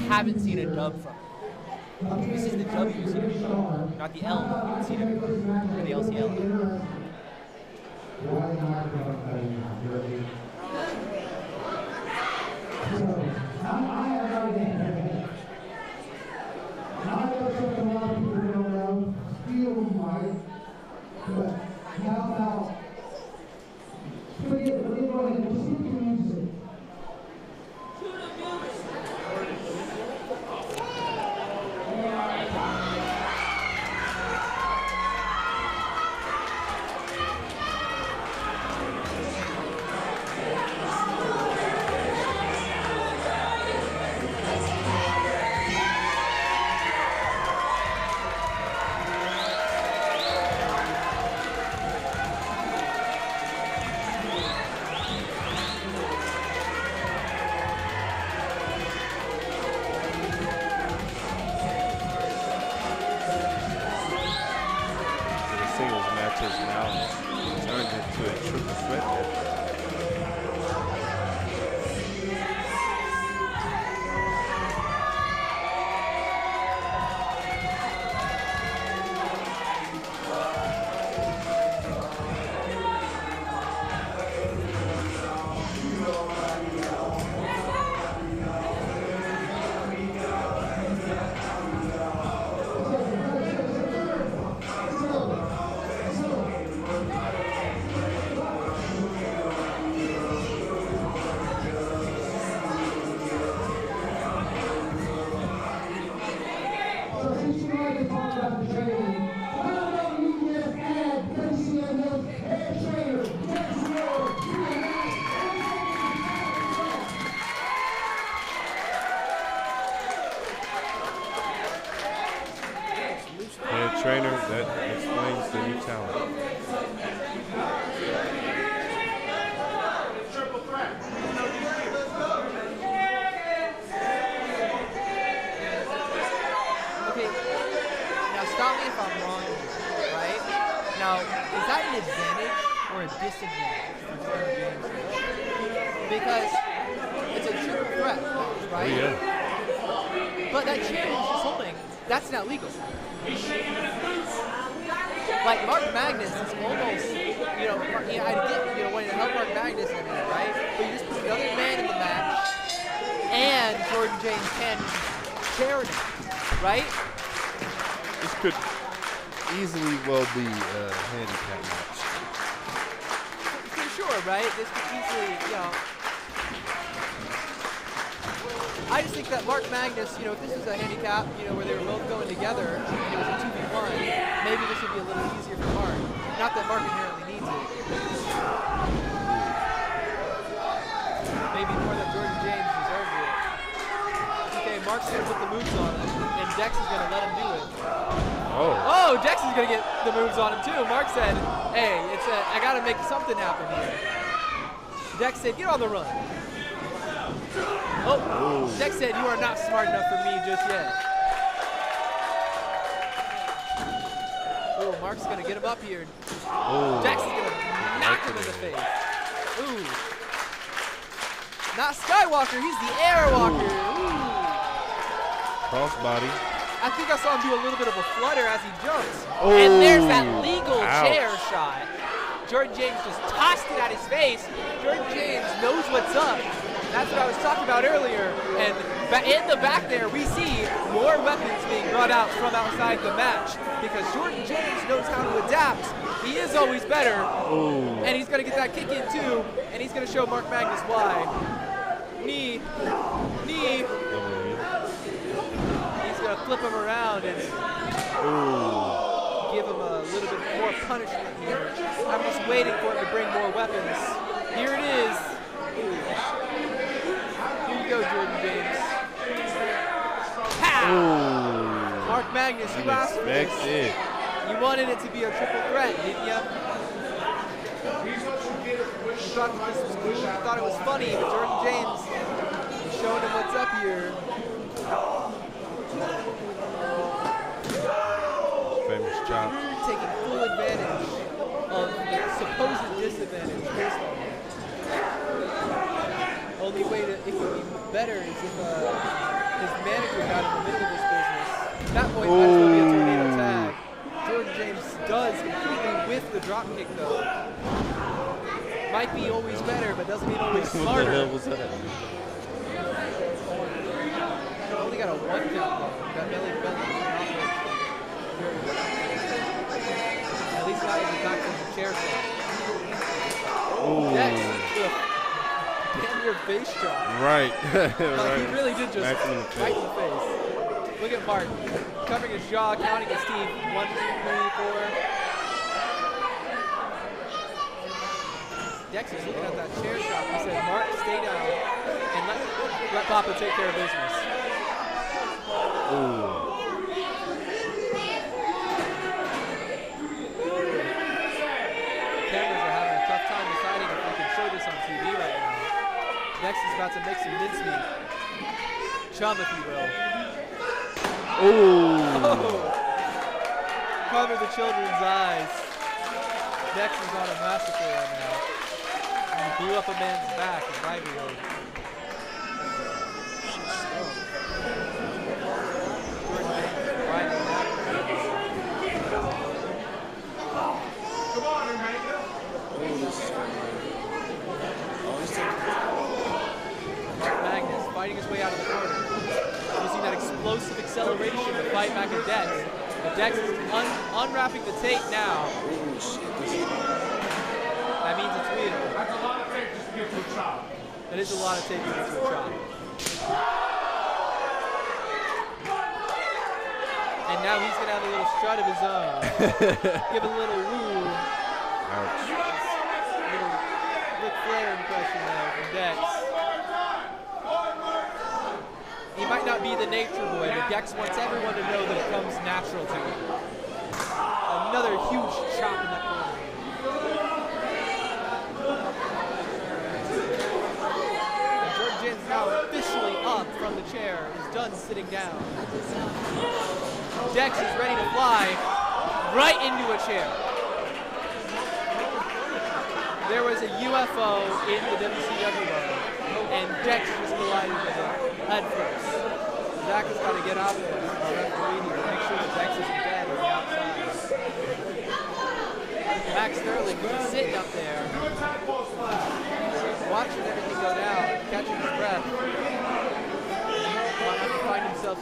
haven't seen a dub from him. This is the WCWO, not the LCWO, or the LCL. Trainer, that explains the new talent. Okay, now stop me if I'm wrong here, right? Now, is that an advantage or a disadvantage for Jordan James? Because it's a triple threat match, right? Oh, yeah. But that chair he's just holding, that's not legal. Like Mark Magnus is almost, I get, wanting to help Mark Magnus and everything, right? But you just put another man in the match, and Jordan James can chair him, right? This could easily well be a handicap match. For sure, right? This could easily, I just think that Mark Magnus, if this was a handicap, where they were both going together, and it was a 2v1, maybe this would be a little easier for Mark. Not that Mark inherently needs it. Maybe more than Jordan James deserves it. Okay, Mark's going to put the moves on him, and Dex is going to let him do it. Oh, Dex is going to get the moves on him too. Mark said, hey, I got to make something happen here. Dex said, get on the run. Oh, Dex said, you are not smart enough for me just yet. Oh, Mark's going to get him up here. Dex is going to knock him in the face. Ooh. Not Skywalker, he's the Airwalker. Crossbody. I think I saw him do a little bit of a flutter as he jumps. And there's that legal chair shot. Jordan James just tossed it at his face. Jordan James knows what's up. That's what I was talking about earlier. And in the back there, we see more weapons being brought out from outside the match because Jordan James knows how to adapt. He is always better. And he's going to get that kick in too. And he's going to show Mark Magnus why. Knee. He's going to flip him around and give him a little bit more punishment here. I'm just waiting for him to bring more weapons. Here it is. Here you go, Jordan James. Ha! Mark Magnus, you asked for this. You wanted it to be a triple threat, didn't you? You thought this was cool, you thought it was funny, but Jordan James is showing him what's up here. Famous chop. Taking full advantage of the supposed disadvantage based on it. Only way it could be better is if his manager got in the middle of this business. At that point, might as well be a tornado tag. Jordan James does completely whiff the drop kick though. Might be always better, but doesn't mean always smarter. What the hell was that? Only got a 1 count though. That belly to belly. At least not in the back of the chair shot. Next, with a damn near face drop. Right. Like right. he really did just Back in the right in the face. Look at Mark covering his jaw, counting his teeth. 1, 2, 3, 4. Dex is looking at that chair shot. He said, Mark, stay down and let Papa take care of business. Cameras are having a tough time deciding if we can show this on TV right now. Dex is about to make some mincemeat. Chum, if you will. Cover the children's eyes. Dex is on a massacre right now. He blew up a man's back in livelihood. Magnus fighting his way out of the corner. Using that explosive acceleration to fight back at Dex. But Dex is unwrapping the tape now. That means it's real. That's a lot of tape just to get to a chop. That is a lot of tape to get to a chop. And now he's going to have a little strut of his own. Give a little woo. Ouch. Little Ric Flair impression there from Dex. He might not be the nature boy, but Dex wants everyone to know that it comes natural to him. Another huge chop in that corner. And Jordan James now officially up from the chair, is done sitting down. Dex is ready to fly right into a chair. There was a UFO in the WCWO, and Dex just collided with it head first. Zach has got to get out there, our referee here, to make sure that Dex isn't dead on the outside. Max Sterling is sitting up there, watching everything go down, catching his breath. Might have to find himself,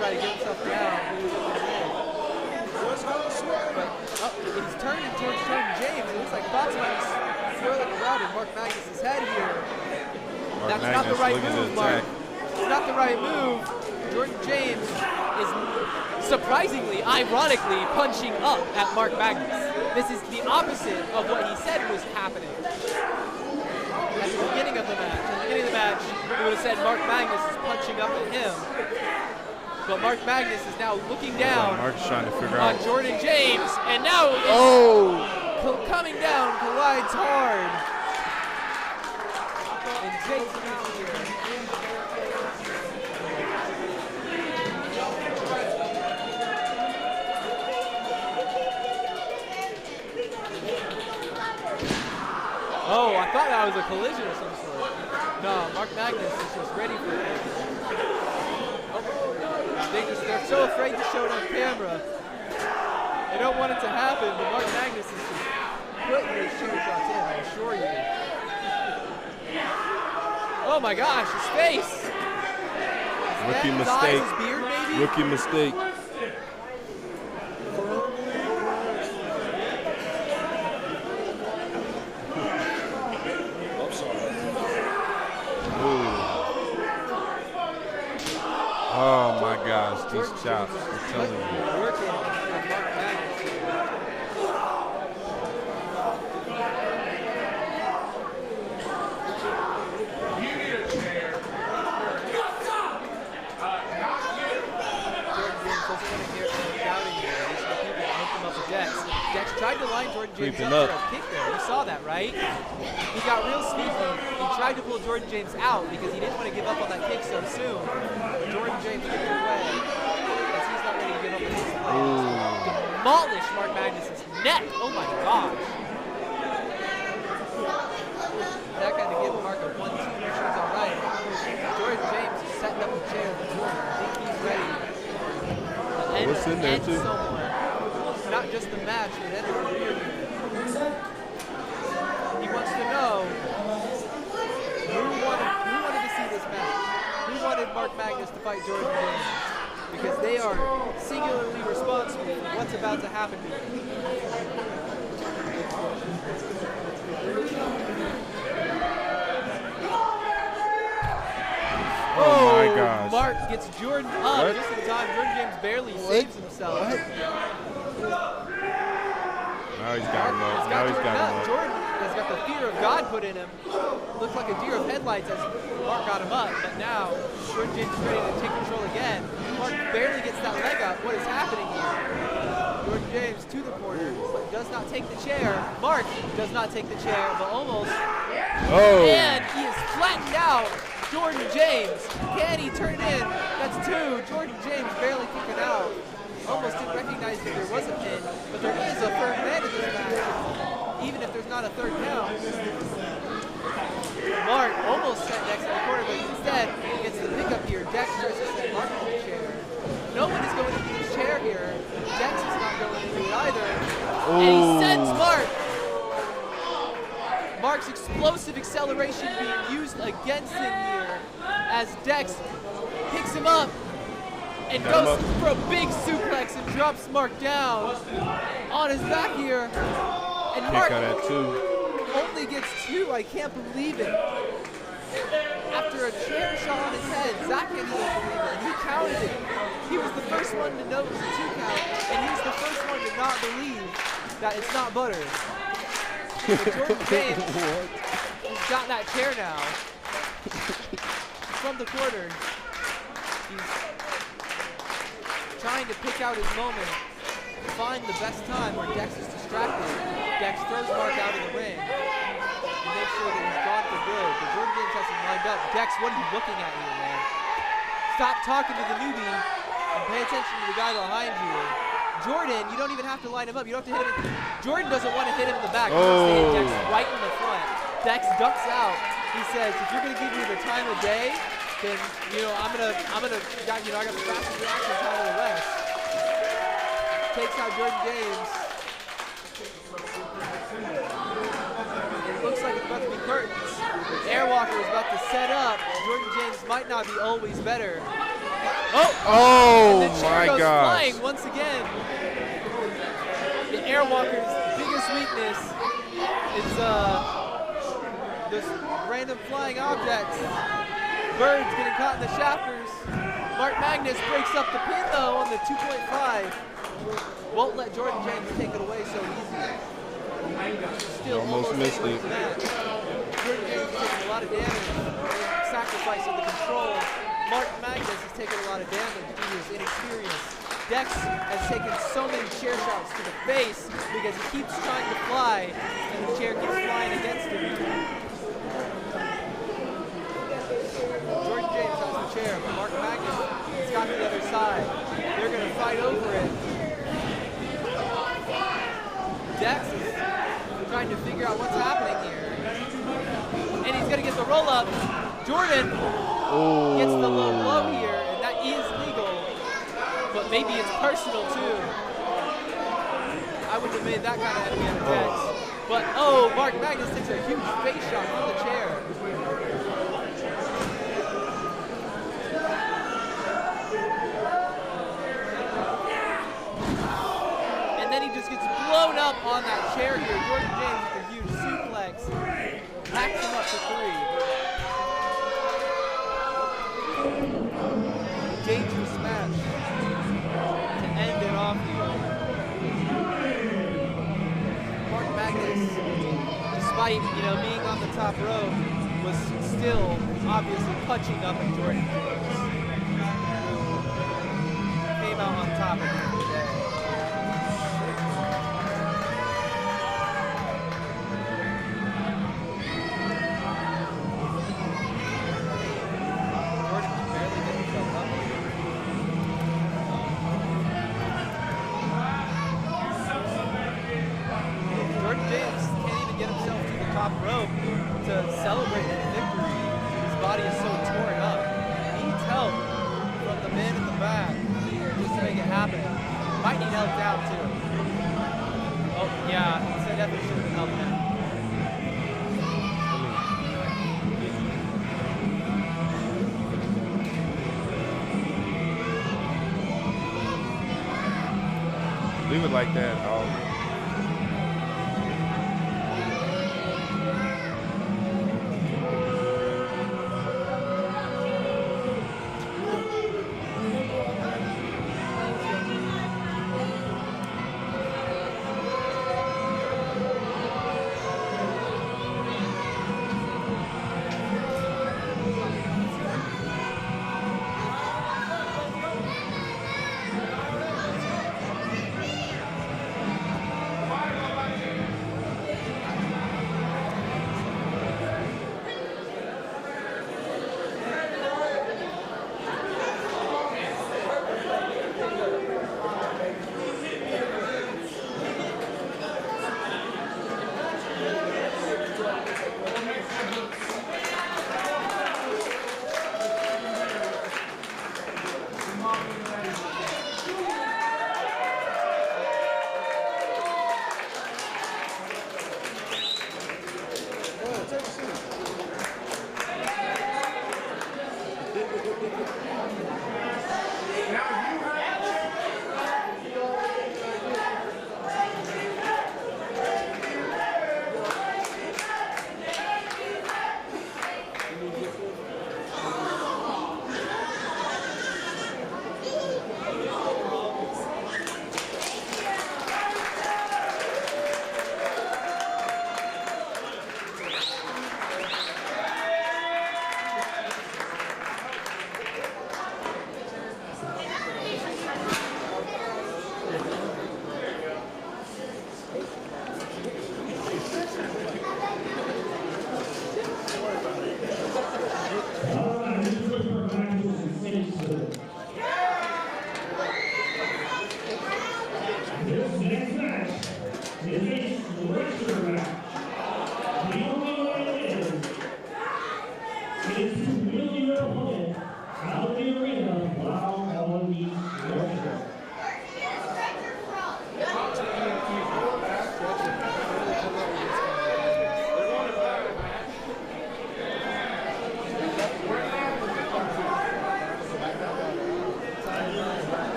try to get himself down. But he's turning towards Jordan James. It looks like Fox might be swirling around in Mark Magnus' head here. That's not the right move, Mark. It's not the right move. Jordan James is surprisingly, ironically, punching up at Mark Magnus. This is the opposite of what he said was happening at the beginning of the match. At the beginning of the match, he would have said Mark Magnus is punching up at him. But Mark Magnus is now looking down Mark's trying to figure on out. Jordan James, and now coming down, collides hard. And Jaxon Oh, I thought that was a collision of some sort. No, Mark Magnus is just ready for it. They're so afraid to show it on camera. They don't want it to happen, but Mark Magnus is just putting those chair shots in, I assure you. Oh my gosh, his face! Rookie His mistake. eyes, his beard, maybe? Rookie mistake. Oh my gosh, these chops, I'm telling you. Working on Mark Magnus. You need a chair. Jordan James doesn't want to hear any doubting there. These are the people that hooked him up with Dex. Dex tried to line Jordan James Creeping up up. for a kick there. You saw that, right? He got real sneaky. He tried to pull Jordan James out because he didn't want to give up on that kick so soon. But Jordan James took it away as he's not ready to give up on his plans. Demolished Mark Magnus' neck. Oh my gosh. That kind of give Mark a 1-2, which was all right. Jordan James is setting up a chair that's end, What's in there, end too? somewhere. Not just the match, but end a career. He wants to know who wanted to see this match. Who wanted Mark Magnus to fight Jordan James? Because they are singularly responsible for what's about to happen to you. Oh my gosh. Mark gets Jordan up What? just in time. Jordan James barely saves himself. Now he's got him up. Now he's got him up. Jordan has got the fear of God put in him. Looked like a deer of headlights as Mark got him up, but now Jordan James is ready to take control again. Mark barely gets that leg up. What is happening here? Jordan James to the corner, but does not take the chair. Mark does not take the chair, but almost. Oh. And he is flattened out. Jordan James, can he turn it in? That's 2. Jordan James barely kicking out. Almost didn't recognize that there was a pin, but there is a third man in this match, even if there's not a third count. Mark almost sent Dex in the corner, but instead gets the pickup here. Dex tries to send Mark to the chair. No one is going into this chair here. Dex is not going into it either. And he sends Mark. Mark's explosive acceleration being used against him here as Dex picks him up and goes for a big suplex and drops Mark down on his back here. And Mark only gets 2. I can't believe it. After a chair shot on his head, Zach can't even believe it, and he counted it. He was the first one to know it was a 2 count, and he's the first one to not believe that it's not butter. But Jordan James has got that chair now. From the corner, he's trying to pick out his moment, find the best time where Dex is distracted. Dex throws Mark out of the ring to make sure that he's gone for good. But Jordan James has him lined up. Dex, what are you looking at here, man? Stop talking to the newbie and pay attention to the guy behind you. Jordan, you don't even have to line him up. You don't have to hit him. Jordan doesn't want to hit him in the back. He wants to hit Dex right in the front. Dex ducks out. He says, if you're gonna give me the time of day, then I got the fastest reaction time of the West. Takes out Jordan James. It looks like it's about to be curtains. Airwalker is about to set up. Jordan James might not be always better. Oh and the chair my goes gosh. flying once again. The Airwalker's biggest weakness is this random flying objects. Birds getting caught in the shafters. Mark Magnus breaks up the pin though on the 2.5. Won't let Jordan James take it away so easy. Still Almost missed it. Jordan James is taking a lot of damage. Sacrifice of the control. Mark Magnus has taken a lot of damage due to his inexperience. Dex has taken so many chair shots to the face because he keeps trying to fly and the chair keeps flying against him. Jordan James has the chair, but Mark Magnus has got the other side. They're going to fight over it. Dex is trying to figure out what's happening here. And he's going to get the roll up. Jordan gets the low blow here, and that is legal. But maybe it's personal too. I wouldn't have made that kind of enemy out of Dex. But Mark Magnus takes a huge face shot from the chair. And then he just gets blown up on that chair here. Jordan James with a huge suplex. Packs him up for 3. Dangerous match to end it off here. Mark Magnus, despite being on the top row, was still obviously punching up at Jordan James, who came out on top at the end of the day. Rope to celebrate his victory. His body is so torn up. He definitely should have been helping out. Leave it like that, dog.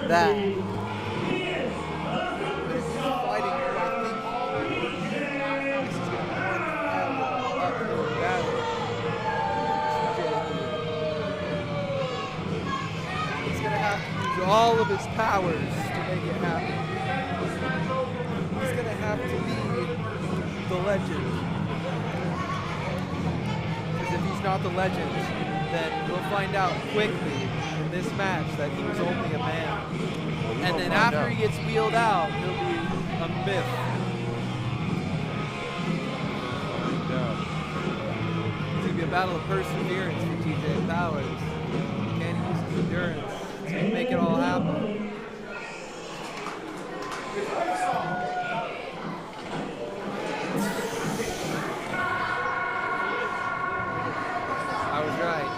That. He's gonna have to use all of his powers to make it happen. He's gonna have to be the legend. Because if he's not the legend, then we'll find out quickly in this match that he was only a man. And then after he gets wheeled out, he'll be a myth. It's going to be a battle of perseverance for TJ Powers. Can he use his endurance to make it all happen? I was right.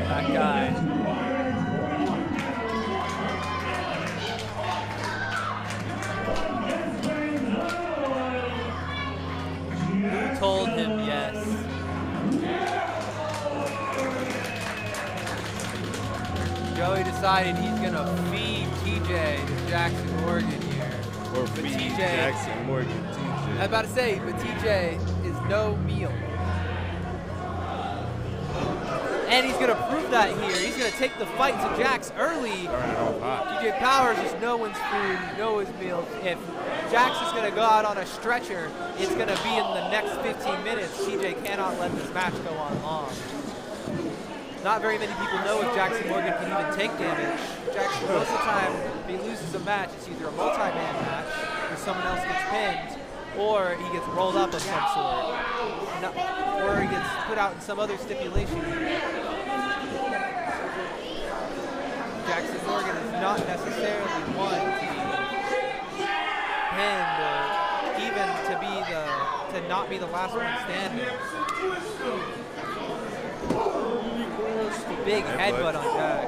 That guy. Who told him yes? Joey decided he's gonna feed TJ to Jaxon Morgan here. Or feed Jaxon Morgan, TJ. I was about to say, but TJ is no meal. And he's going to prove that here. He's going to take the fight to Jax early. Starting off hot. TJ Powers is no one's food, no one's meal. If Jax is going to go out on a stretcher, it's going to be in the next 15 minutes. TJ cannot let this match go on long. Not very many people know if Jaxon Morgan can even take damage. Jaxon, most of the time, if he loses a match, it's either a multi-man match where someone else gets pinned, or he gets rolled up of some sort, or he gets put out in some other stipulation. Jaxon Morgan is not necessarily one to be pinned or even to not be the last one standing. Big headbutt on Jax.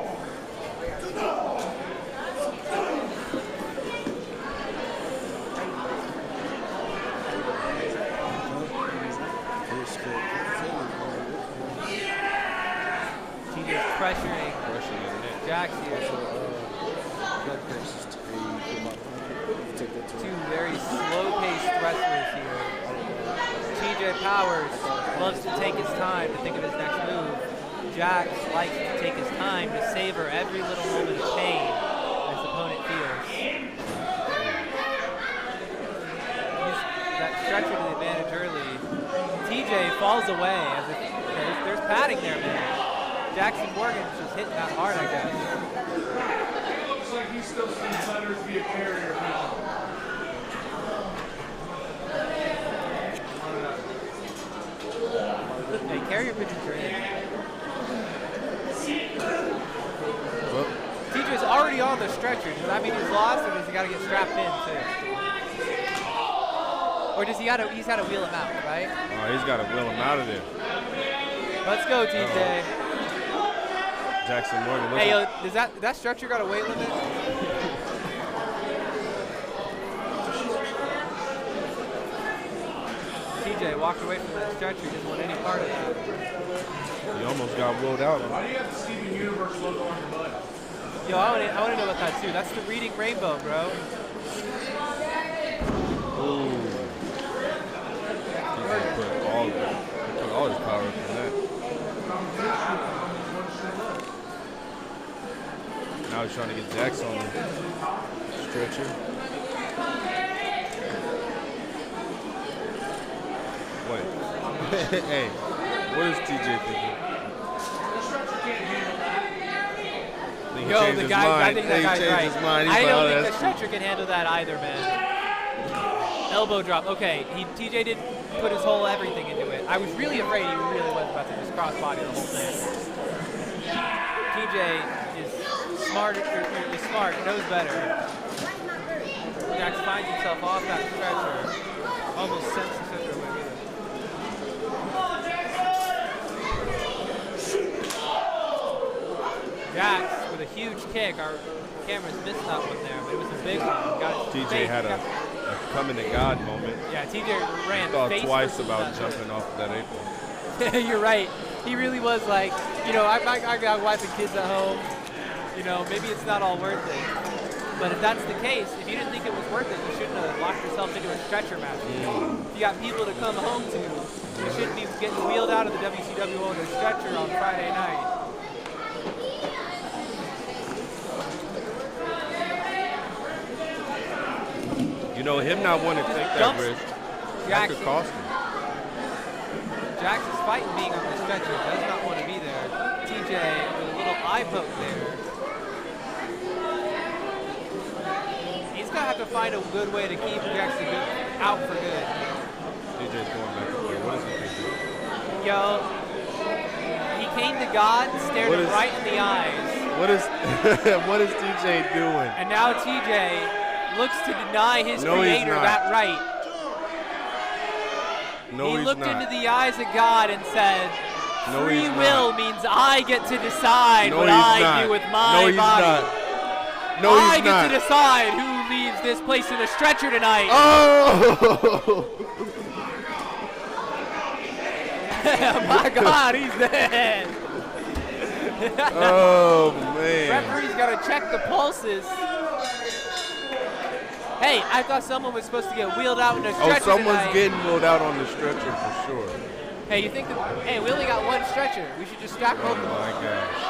TJ's pressuring Jax here. Two very slow-paced wrestlers here. TJ Powers loves to take his time to think of his next move. Jax likes to take his time to savor every little moment of pain his opponent feels. Use that stretcher to the advantage early. TJ falls away as if there's padding there, man. Jaxon Morgan's just hitting that hard, I guess. Looks like he still sees Leonard be a carrier. Hey, carrier pigeons are in. Well, TJ's already on the stretcher. Does that mean he's lost, or does he got to get strapped in too? Or does he's got to wheel him out, right? oh, he's got to wheel him out of there. Let's go, TJ. Jaxon Morgan. Hey, yo, does that stretcher got a weight limit? TJ walked away from that stretcher. Didn't want any part of that. He almost got rolled out. Why do you have the Steven Universe logo on your butt? Yo, I want to know about that too. That's the reading rainbow, bro. Ooh. He put all his power from that. Now he's trying to get Jax on the stretcher. Wait. Hey, what is TJ thinking? Yo, the guy, I think that guy's right. I don't think the stretcher can handle that either, man. Elbow drop. Okay, TJ didn't put his whole everything into it. I was really afraid he really was about to just crossbody the whole thing. TJ is smart, knows better. Jax finds himself off that stretcher. Almost sends the stretcher away with it. Jax with a huge kick. Our cameras missed that one there, but it was a big one. TJ had a coming to God moment. Yeah, TJ ran Thought face twice first about that jumping off of that apron. You're right. He really was like, you know, I got a wife and kids at home. You know, maybe it's not all worth it. But if that's the case, if you didn't think it was worth it, you shouldn't have locked yourself into a stretcher match. If you got people to come home to, you shouldn't be getting wheeled out of the WCWO in a stretcher on Friday night. You know, him not wanting to take that risk, that could cost him. Jax is fighting being on the stretcher, does not want to be there. TJ with a little eye poke there. He's going to have to find a good way to keep Jackson out for good. TJ's going back to play. What is he thinking? Yo, he came to God, stared him right in the eyes. What is TJ doing? And now TJ looks to deny his creator that right. No, he looked into the eyes of God and said, free will means I get to decide what I do with my body. No, I get to decide who leaves this place in a stretcher tonight. Oh! My God, he's dead. Oh, man. Referee's got to check the pulses. Hey, I thought someone was supposed to get wheeled out in a stretcher someone's tonight. getting wheeled out on the stretcher for sure. Hey, you think that, hey, we only got one stretcher. We should just stack both of them. Oh my gosh.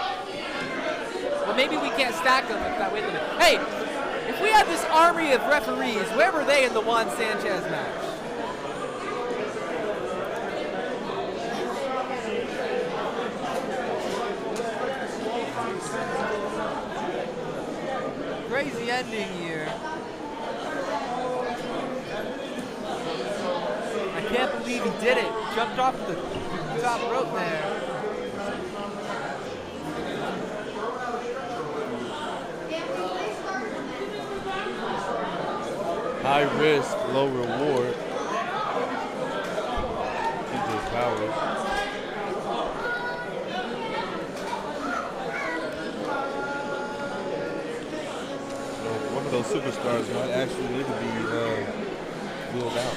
Well, maybe we can't stack them if that weight limit. Hey, if we had this army of referees, where were they in the Juan Sanchez match? Crazy ending here. I can't believe he did it. Jumped off the top rope there. High risk, low reward. TJ Powers. One of those superstars might actually need to be wheeled out.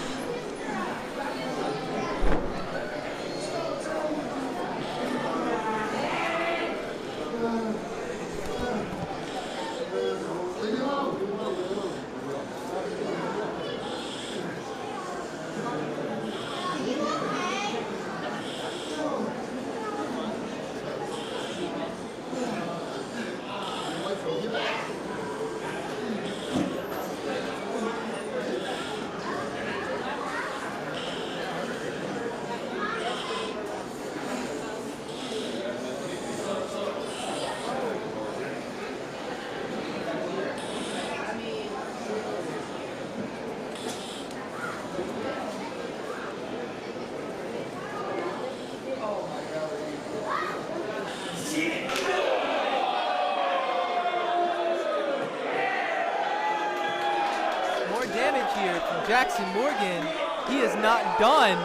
Here from Jaxon Morgan. He is not done.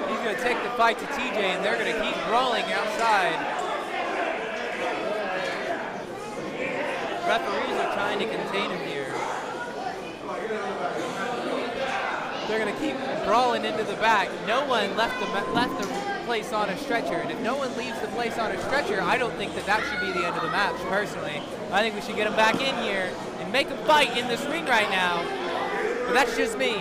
He's going to take the fight to TJ, and they're going to keep brawling outside. Referees are trying to contain him here. They're going to keep brawling into the back. No one left the place on a stretcher, and if no one leaves the place on a stretcher, I don't think that that should be the end of the match, personally. I think we should get them back in here and make them fight in this ring right now, but that's just me.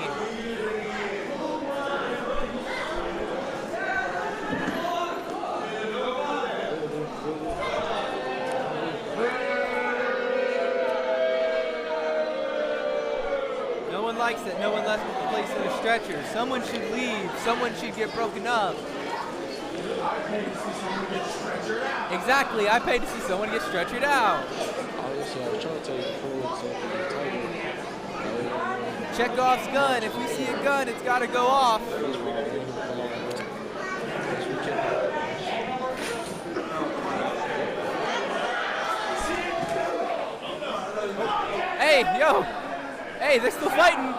No one likes that no one left the place on a stretcher. Someone should leave. Someone should get broken up. Exactly, I paid to see someone get stretchered out. Obviously, I was trying to tell you before, so Chekhov's gun. If we see a gun, it's got to go off. Hey, yo. Hey, they're still fighting.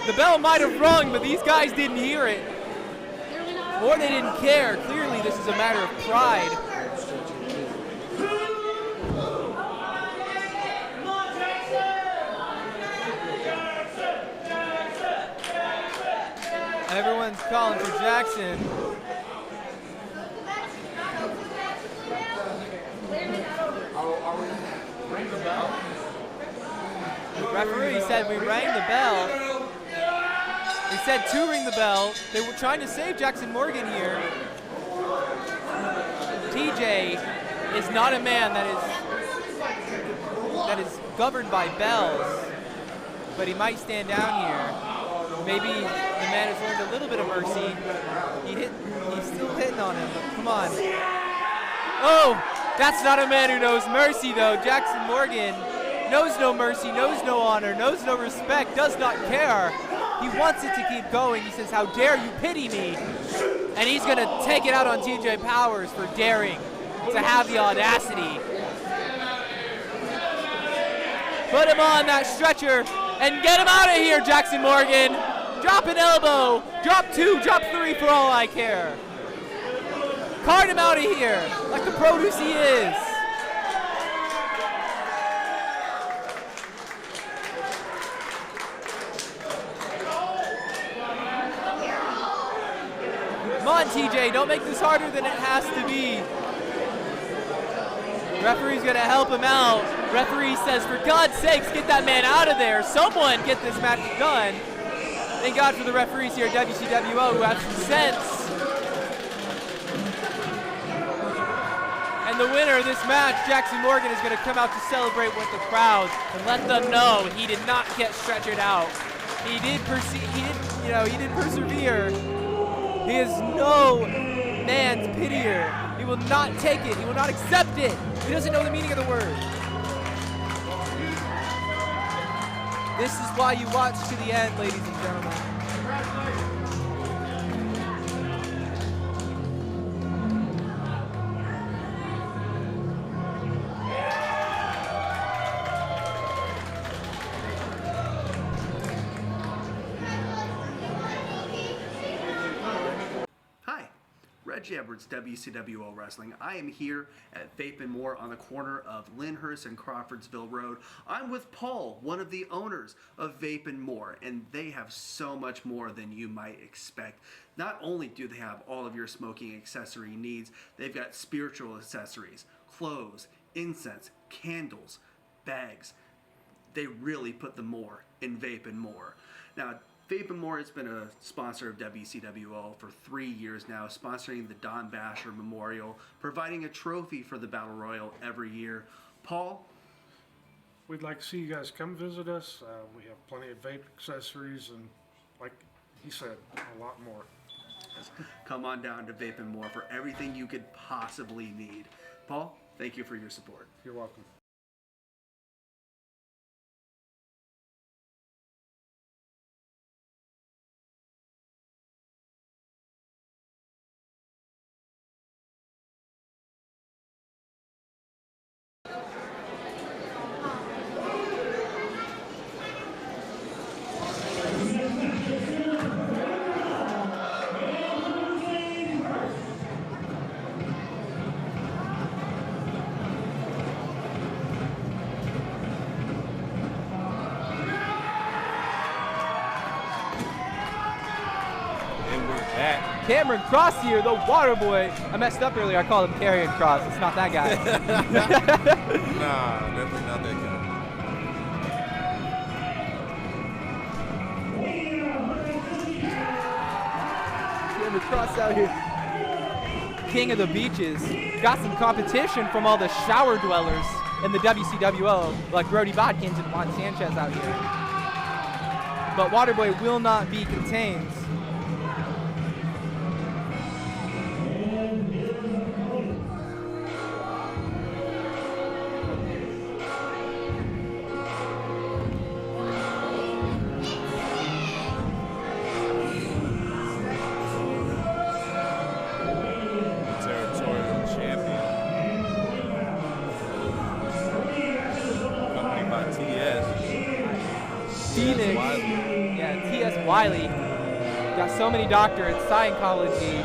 The bell might have rung, but these guys didn't hear it. Or they didn't care. Clearly, this is a matter of pride. Everyone's calling for Jaxon. The referee said we rang the bell. They said to ring the bell. They were trying to save Jaxon Morgan here. TJ is not a man that is governed by bells, but he might stand down here. Maybe the man has learned a little bit of mercy. He's still hitting on him, but come on. Oh, that's not a man who knows mercy though. Jaxon Morgan knows no mercy, knows no honor, knows no respect, does not care. He wants it to keep going. He says, how dare you pity me? And he's going to take it out on TJ Powers for daring to have the audacity. Put him on that stretcher and get him out of here, Jaxon Morgan. Drop an elbow, drop two, drop three for all I care. Cart him out of here like the produce he is. Come on, TJ, don't make this harder than it has to be. Referee's gonna help him out. Referee says, for God's sakes, get that man out of there. Someone get this match done. Thank God for the referees here at WCWO who have some sense. And the winner of this match, Jaxon Morgan, is gonna come out to celebrate with the crowd and let them know he did not get stretchered out. He did persevere. He is no man's pitier. He will not take it. He will not accept it. He doesn't know the meaning of the word. This is why you watch to the end, ladies and gentlemen. Reggie Edwards, WCWO Wrestling. I am here at Vape and More on the corner of Lyndhurst and Crawfordsville Road. I'm with Paul, one of the owners of Vape and More, and they have so much more than you might expect. Not only do they have all of your smoking accessory needs, they've got spiritual accessories, clothes, incense, candles, bags. They really put the more in Vape and More. Now, Vape and More has been a sponsor of WCWO for 3 years now, sponsoring the Don Basher Memorial, providing a trophy for the Battle Royal every year. Paul? We'd like to see you guys come visit us. We have plenty of vape accessories and, like he said, a lot more. Come on down to Vape and More for everything you could possibly need. Paul, thank you for your support. You're welcome. Cameron Cross here, the Waterboy. I messed up earlier. I called him Carrion Cross. It's not that guy. Nah, definitely not that guy. Cameron Cross out here. King of the beaches. Got some competition from all the shower dwellers in the WCWO, like Brodie Bodkins and Juan Sanchez out here. But Waterboy will not be contained. Wiley got so many doctorates: psychology,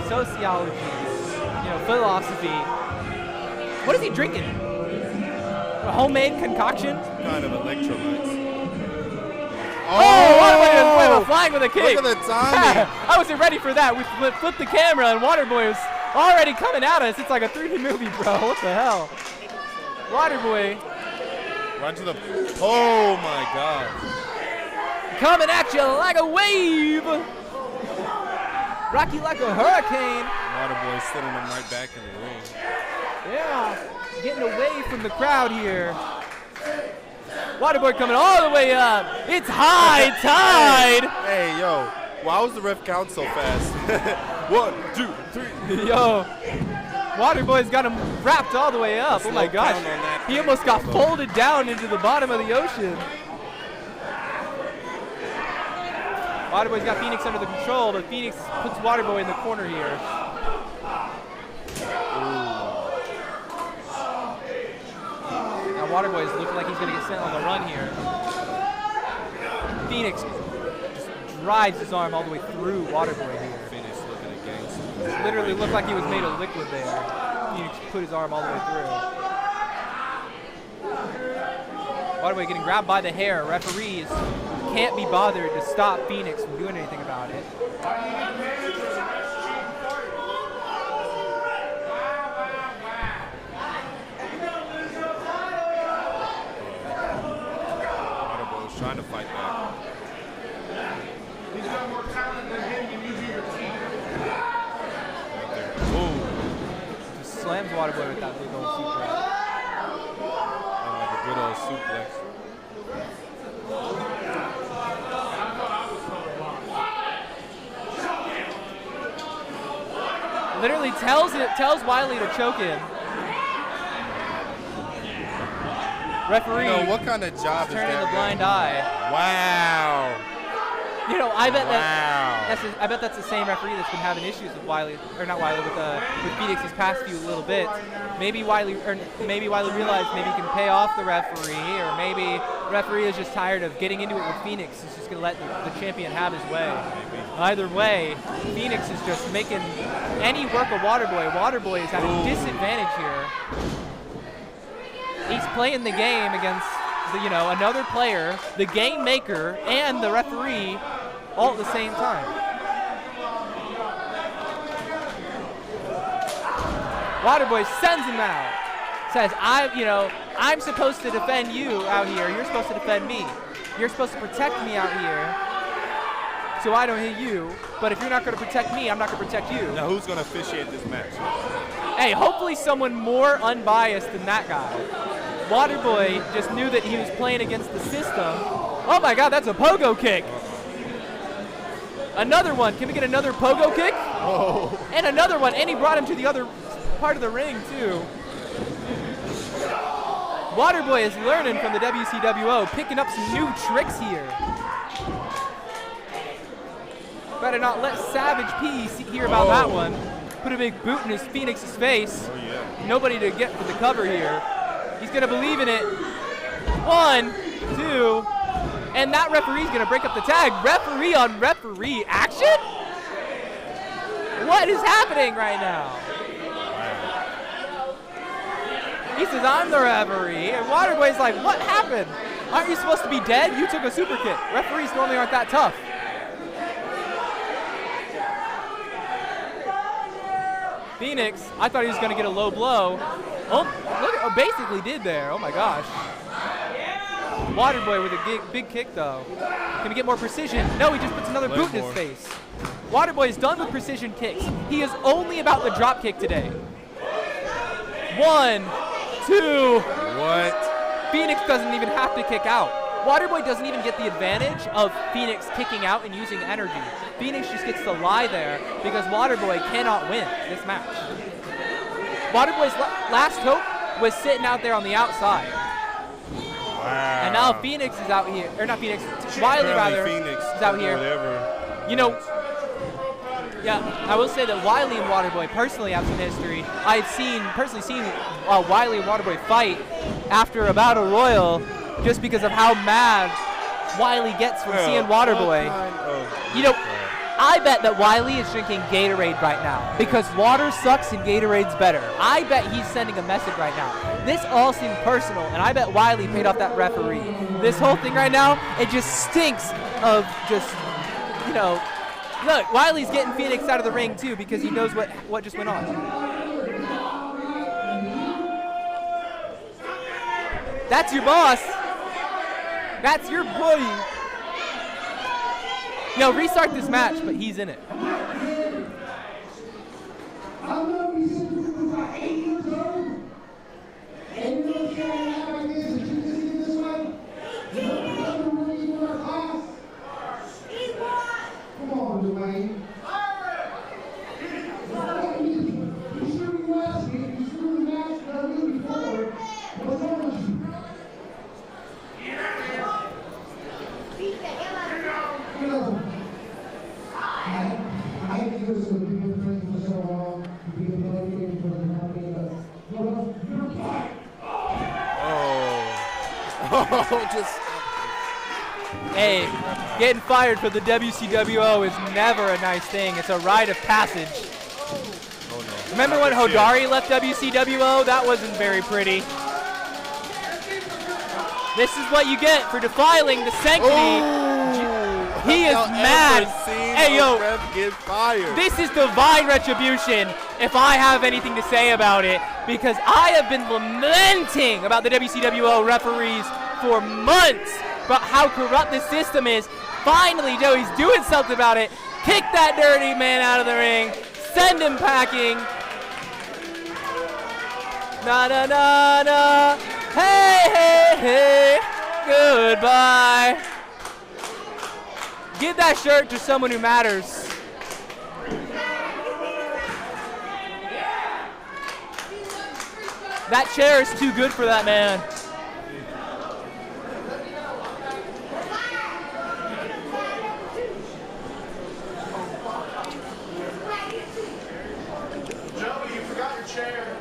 sociology, philosophy. What is he drinking? A homemade concoction? Kind of electrolytes. Waterboy was flying with a kick. Look at the timing. I wasn't ready for that. We flipped the camera and Waterboy was already coming at us. It's like a 3D movie, bro. What the hell? Waterboy. Right to the. Oh my God. Coming at you like a wave. Rock you like a hurricane. Waterboy sitting him right back in the ring. Yeah, getting away from the crowd here. Waterboy coming all the way up. It's high tide. Hey, yo, why was the ref count so fast? 1, 2, 3. Yo, Waterboy's got him wrapped all the way up. Oh my gosh. He almost got folded down into the bottom of the ocean. Waterboy's got Fenix under the control, but Fenix puts Waterboy in the corner here. Now Waterboy is looking like he's going to get sent on the run here. Fenix just drives his arm all the way through Waterboy here. Fenix looking at gangster. Literally looked like he was made of liquid there. Fenix put his arm all the way through. Waterboy getting grabbed by the hair. Referees can't be bothered to stop Fenix from doing anything about it. slams Waterboy with that big old suplex. Like a good old suplex. Literally tells Wiley to choke him. Referee, You know, what kind of job is turning that? the blind eye. Wow. You know, I bet Wow. I bet that's the same referee that's been having issues with Wiley, or not Wiley, with Fenix these past few little bits. Maybe Wiley realized maybe he can pay off the referee, or maybe referee is just tired of getting into it with Fenix. He's just gonna let the champion have his way. Either way, Fenix is just making any work of Waterboy. Waterboy is at a disadvantage here. He's playing the game against another player, the game maker, and the referee all at the same time. Waterboy sends him out. Says, I'm supposed to defend you out here. You're supposed to defend me. You're supposed to protect me out here so I don't hit you. But if you're not going to protect me, I'm not going to protect you. Now, who's going to officiate this match? Hey, hopefully someone more unbiased than that guy. Waterboy just knew that he was playing against the system. Oh my God, that's a pogo kick. Another one. Can we get another pogo kick? Oh. And another one. And he brought him to the other part of the ring, too. Waterboy is learning from the WCWO, picking up some new tricks here. Better not let Savage P hear about that one. Put a big boot in his Fenix's face. Oh, yeah. Nobody to get for the cover here. He's going to believe in it. 1, 2, and that referee's going to break up the tag. Referee on referee action? What is happening right now? He says, I'm the referee, and Waterboy's like, what happened? Aren't you supposed to be dead? You took a super kick. Referees normally aren't that tough. Fenix, I thought he was going to get a low blow. Oh, look, basically did there. Oh my gosh. Waterboy with a big kick though. Can we get more precision? No, he just puts another boot in his face. Waterboy is done with precision kicks. He is only about the drop kick today. 1, 2. What? Fenix doesn't even have to kick out. Waterboy doesn't even get the advantage of Fenix kicking out and using energy. Fenix just gets to lie there because Waterboy cannot win this match. Waterboy's last hope was sitting out there on the outside. Wow. And now Fenix is out here, or not Fenix, Wiley rather, Fenix is out here. Whatever. You know, yeah, I will say that Wiley and Waterboy personally have some history. I've personally seen Wiley and Waterboy fight after a battle royal just because of how mad Wiley gets from seeing Waterboy. You know, I bet that Wiley is drinking Gatorade right now because water sucks and Gatorade's better. I bet he's sending a message right now. This all seemed personal, and I bet Wiley paid off that referee. This whole thing right now, it just stinks of just, look, Wiley's getting Fenix out of the ring too because he knows what just went on. That's your boss. That's your buddy. No, restart this match, but he's in it. Come on, Dwayne. You shouldn't be last week. You shouldn't be matched the week before. What's wrong with you? I hate to do this with people who've been friends for so long. People know everything for the company, but you're fine. Oh, just. Hey, getting fired for the WCWO is never a nice thing. It's a rite of passage. Oh, no. Remember when Hodari left WCWO? That wasn't very pretty. This is what you get for defiling the sanctity. Oh, he is mad. Hey, yo, get fired. this is divine retribution if I have anything to say about it, because I have been lamenting about the WCWO referees for months about how corrupt this system is. Finally, Joey's doing something about it. Kick that dirty man out of the ring. Send him packing. Na na na na. Hey, hey, hey. Goodbye. Give that shirt to someone who matters. That chair is too good for that man. Joey, you forgot your chair.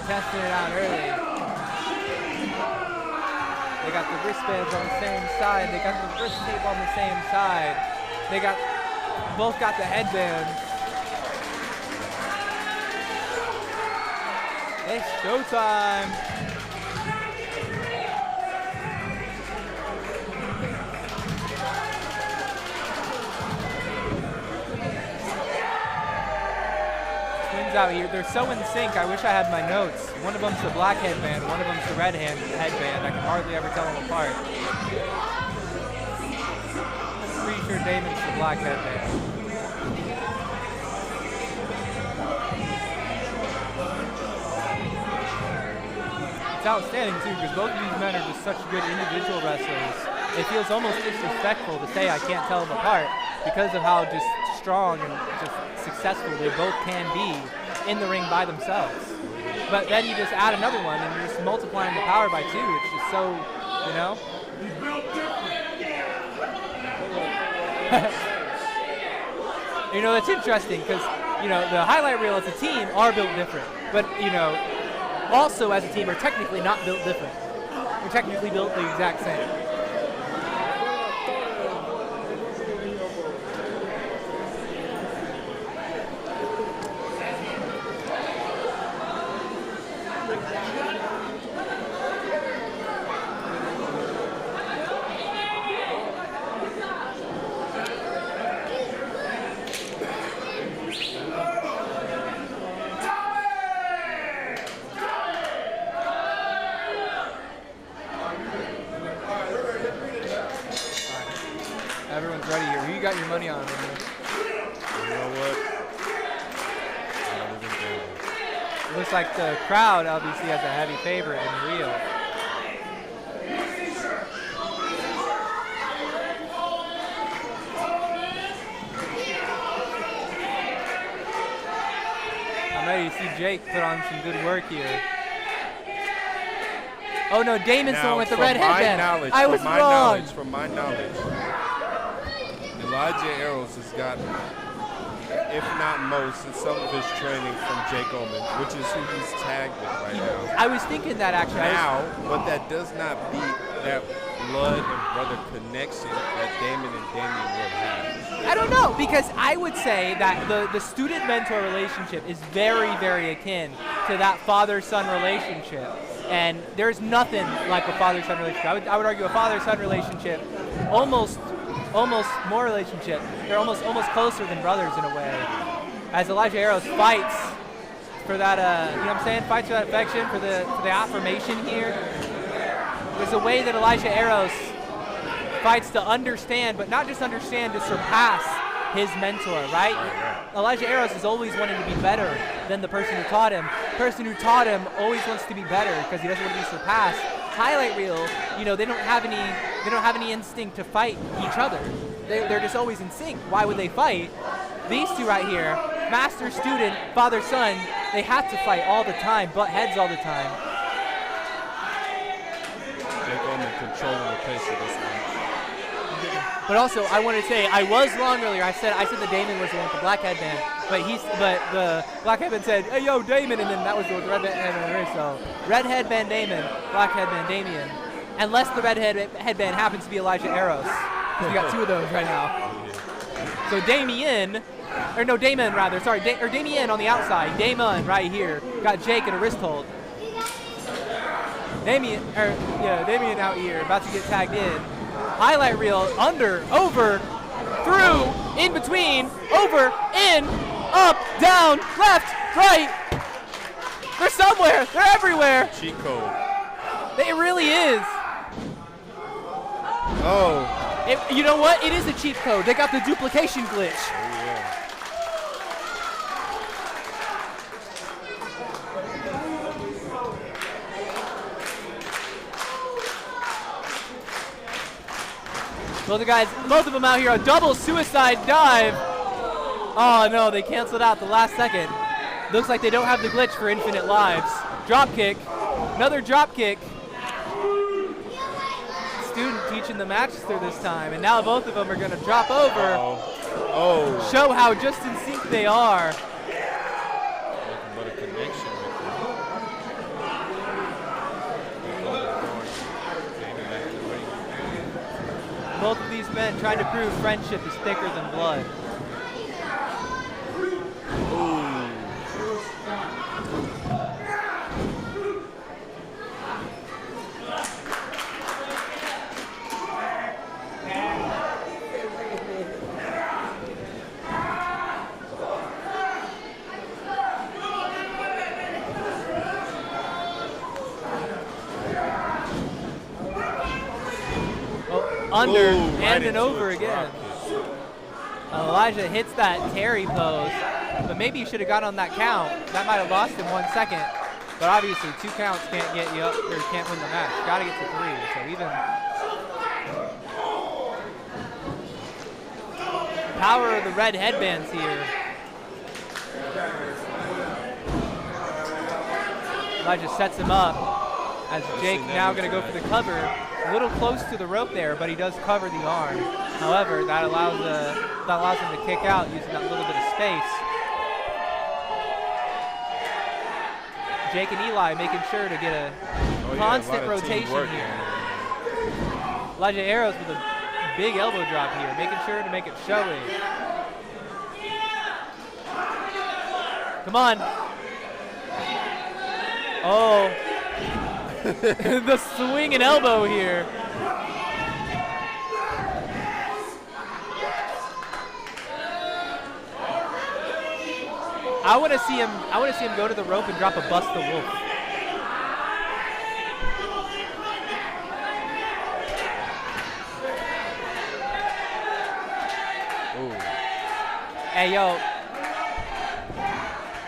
Testing it out early. They got the wristbands on the same side. They got the wrist tape on the same side. They got both got the headbands. It's showtime. Out here. They're so in sync. I wish I had my notes. One of them's the black headband, one of them's the red headband. I can hardly ever tell them apart. Pretty sure Damon's the black headband. It's outstanding too, because both of these men are just such good individual wrestlers. It feels almost disrespectful to say I can't tell them apart because of how just strong and just successful they both can be in the ring by themselves. But then you just add another one and you're just multiplying the power by 2. It's just so, you know? You know, that's interesting because, you know, the highlight reel as a team are built different. But, you know, also as a team are technically not built different. We're technically built the exact same. Looks like the crowd obviously has a heavy favorite in the reel. I'm ready to see Jake put on some good work here. Oh no, Damon's the one with the red headband. I was wrong. From my knowledge, a Elijah Eros has got, if not most, in some of his training from Jake Omen, which is who he's tagged with right now. I was thinking that actually. But that does not beat that blood and brother connection that Damon and Damian will have. I don't know, because I would say that the student-mentor relationship is very, very akin to that father-son relationship. And there's nothing like a father-son relationship. I would argue a father-son relationship, almost more relationship. They're almost closer than brothers in a way. As Elijah Eros fights for that, you know what I'm saying? Fights for that affection, for the affirmation here. There's a way that Elijah Eros fights to understand, but not just understand, to surpass his mentor, right? Elijah Eros is always wanting to be better than the person who taught him. The person who taught him always wants to be better because he doesn't want to be surpassed. Highlight reel, you know, they don't have any instinct to fight each other. They're just always in sync. Why would they fight? These two right here, master student, father son, they have to fight all the time, butt heads all the time. Jake Omen controlling the pace of this match. But also, I want to say, I was wrong earlier. I said that Damon was the one with the black headband, but the black headband said, "Hey yo, Damon," and then that was the red headband. So red headband Damon, black headband Damian, unless the red headband happens to be Elijah Eros, because we got two of those right now. So Damien on the outside. Damon right here got Jake in a wrist hold. Damien out here, about to get tagged in. Highlight reel, under, over, through, in between, over, in, up, down, left, right. They're somewhere. They're everywhere. Cheat code. It really is. Oh. You know what? It is a cheat code. They got the duplication glitch. Oh, yeah. Both of them out here, a double suicide dive. Oh no, they canceled out the last second. Looks like they don't have the glitch for infinite lives. Drop kick, another drop kick. Student teaching the master this time, and now both of them are gonna drop over. Oh. Show how just in sync they are. Nothing but a connection Both of these men trying to prove friendship is thicker than blood. Under and an over again. Elijah hits that Terry pose, but maybe you should have got on that count. That might have lost him 1 second. But obviously 2 counts can't get you up, or can't win the match. Got to get to 3. So even power of the red headbands here. Elijah sets him up as Jake now going to go for the cover. A little close to the rope there, but he does cover the arm. However, that allows him to kick out using that little bit of space. Jake and Eli making sure to get a constant rotation here. Elijah Eros with a big elbow drop here, making sure to make it showy. Come on. Oh. The swinging elbow here. I want to see him go to the rope and drop a bust the wolf. Ooh. Hey yo.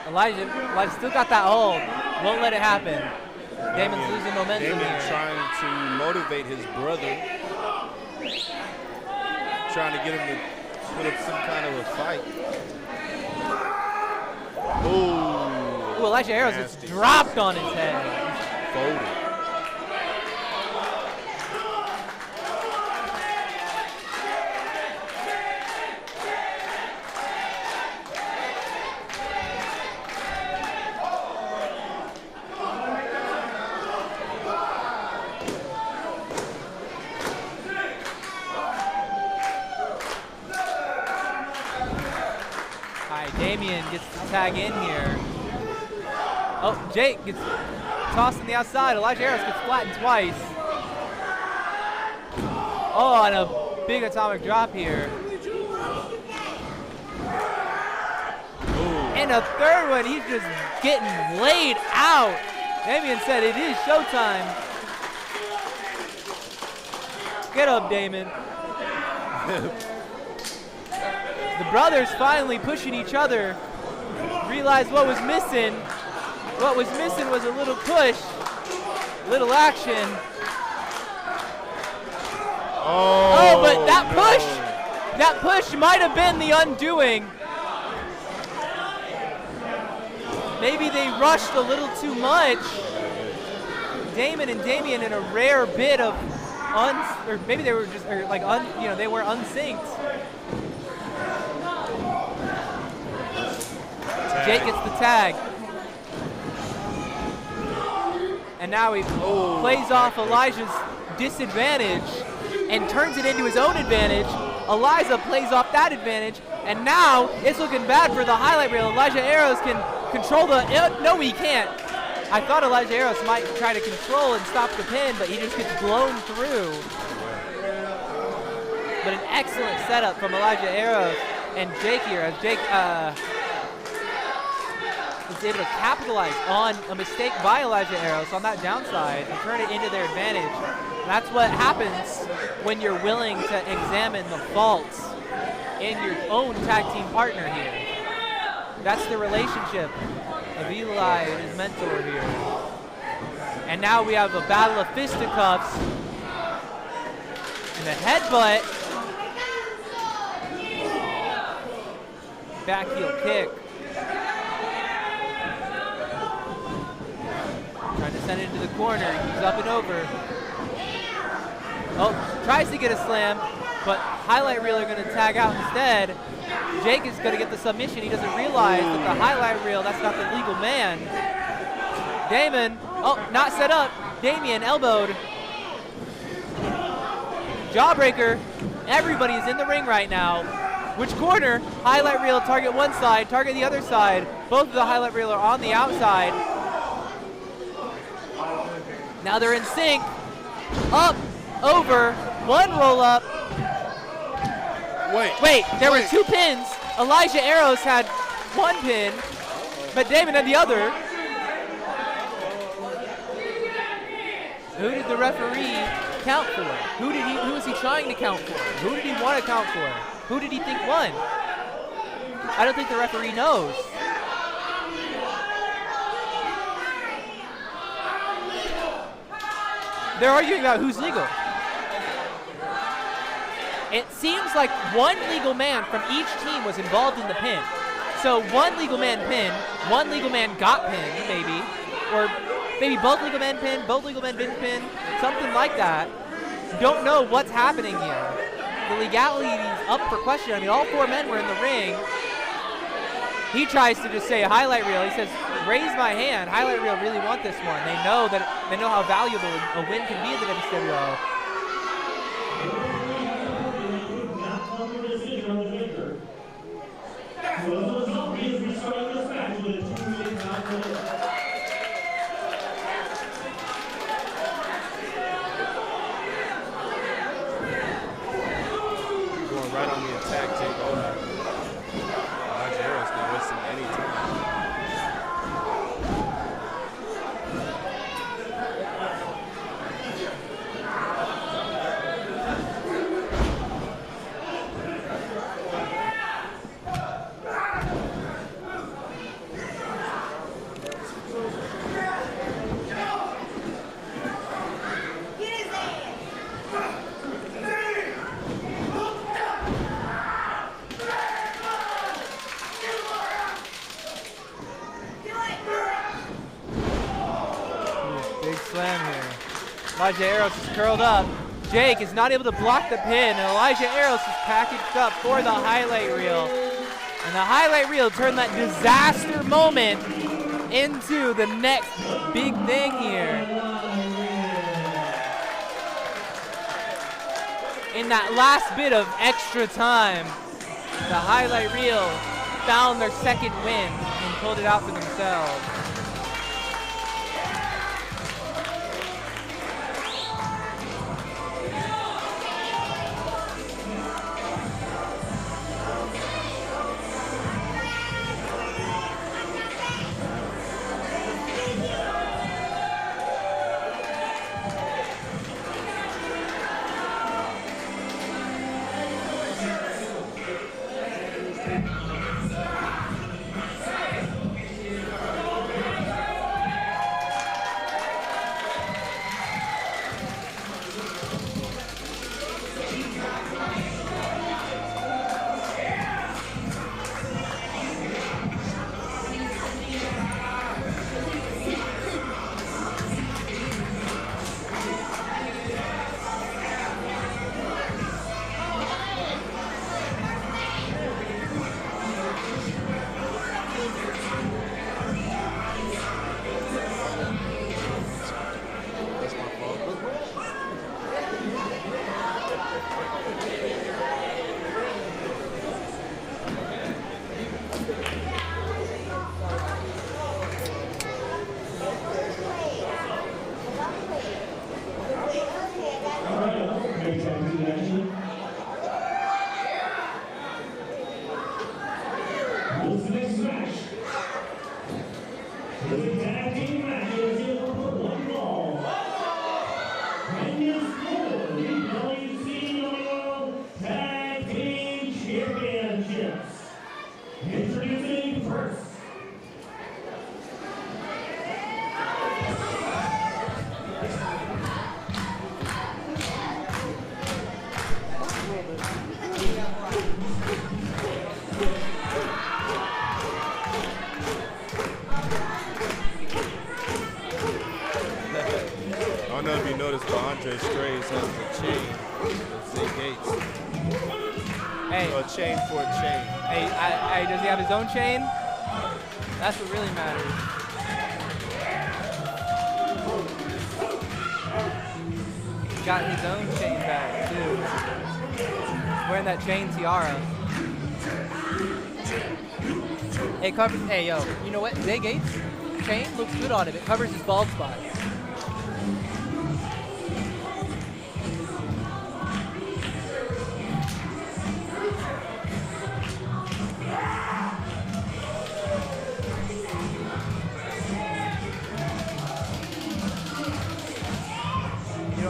Elijah still got that hold. Won't let it happen. Damon's losing momentum Damon here. trying to motivate his brother, trying to get him to put up some kind of a fight. Ooh. Ooh, Elijah Eros just dropped on his head. Folded. right, Damien gets to tag in here. Oh, Jake gets tossed on the outside. Elijah Eros gets flattened twice. Oh, and a big atomic drop here. And a third one, he's just getting laid out. Damien said it is showtime. Get up, Damon. The brothers finally pushing each other. Realized what was missing. What was missing was a little push, little action. Oh, but that push might have been the undoing. Maybe they rushed a little too much. Damon and Damien in a rare bit of or maybe they were just they were unsynced. Jake gets the tag. And now he plays off Elijah's disadvantage and turns it into his own advantage. Eliza plays off that advantage, and now it's looking bad for the highlight reel. Elijah Eros can control the, no he can't. I thought Elijah Eros might try to control and stop the pin, but he just gets blown through. But an excellent setup from Elijah Eros and Jake here, as Jake is able to capitalize on a mistake by Elijah Eros on that downside and turn it into their advantage. That's what happens when you're willing to examine the faults in your own tag team partner here. That's the relationship of Eli and his mentor here. And now we have a battle of fisticuffs and a headbutt. Back heel kick. Trying to send it into the corner. He's up and over. Oh, tries to get a slam, but highlight reel are going to tag out instead. Jake is going to get the submission. He doesn't realize that the highlight reel, that's not the legal man. Damon, oh, not set up. Damien elbowed. Jawbreaker. Everybody is in the ring right now. Which corner? Highlight reel, target one side, target the other side. Both of the highlight reel are on the outside. Now they're in sync. Up, over, one roll up. Wait, there were two pins. Elijah Eros had one pin, but Damon had the other. Who did the referee count for? Who was he trying to count for? Who did he want to count for? Who did he think won? I don't think the referee knows. They're arguing about who's legal. It seems like one legal man from each team was involved in the pin. So one legal man pinned, one legal man got pinned, maybe. Or maybe both legal men pinned, both legal men didn't pin, something like that. Don't know what's happening here. The legality is up for question. I mean, all four men were in the ring. He tries to just say a highlight reel. He says, raise my hand. Highlight reel really want this one. They know how valuable a win can be in the WCWO. Going right on the attack, take over. Elijah Eros not wasting any time. Elijah Eros is curled up. Jake is not able to block the pin, and Elijah Eros is packaged up for the highlight reel. And the highlight reel turned that disaster moment into the next big thing here. In that last bit of extra time, the highlight reel found their second win and pulled it out for themselves. Does he have his own chain? That's what really matters. He got his own chain back too. Wearing that chain tiara. It covers. Hey yo, you know what? Zay Gates' chain looks good on him. It covers his bald spot.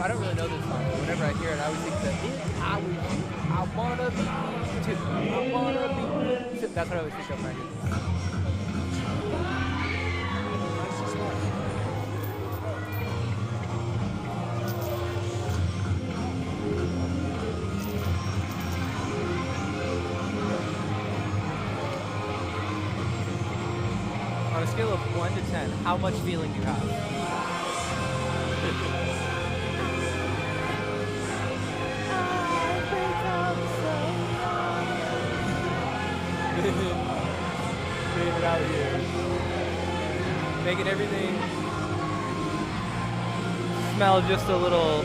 I don't really know this song, but whenever I hear it, I always think that I wanna be too. I wanna be too. That's what I always think of when I hear this. On a scale of 1 to 10, how much feeling do you have? Getting it out here. Making everything smell just a little,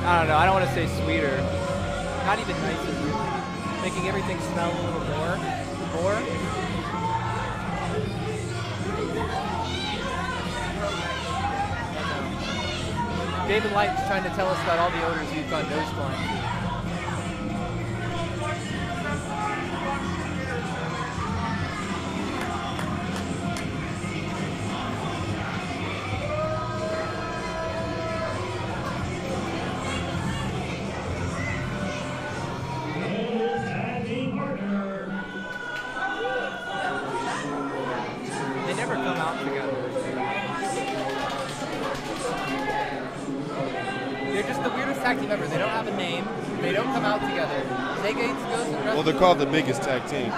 I don't know, I don't want to say sweeter. Not even nicer, really. Making everything smell a little more. David Light's trying to tell us about all the odors you've gone nose flying to. Ever. They don't have a name. They don't come out together. Zay Gates goes and well, they're called the biggest tag team.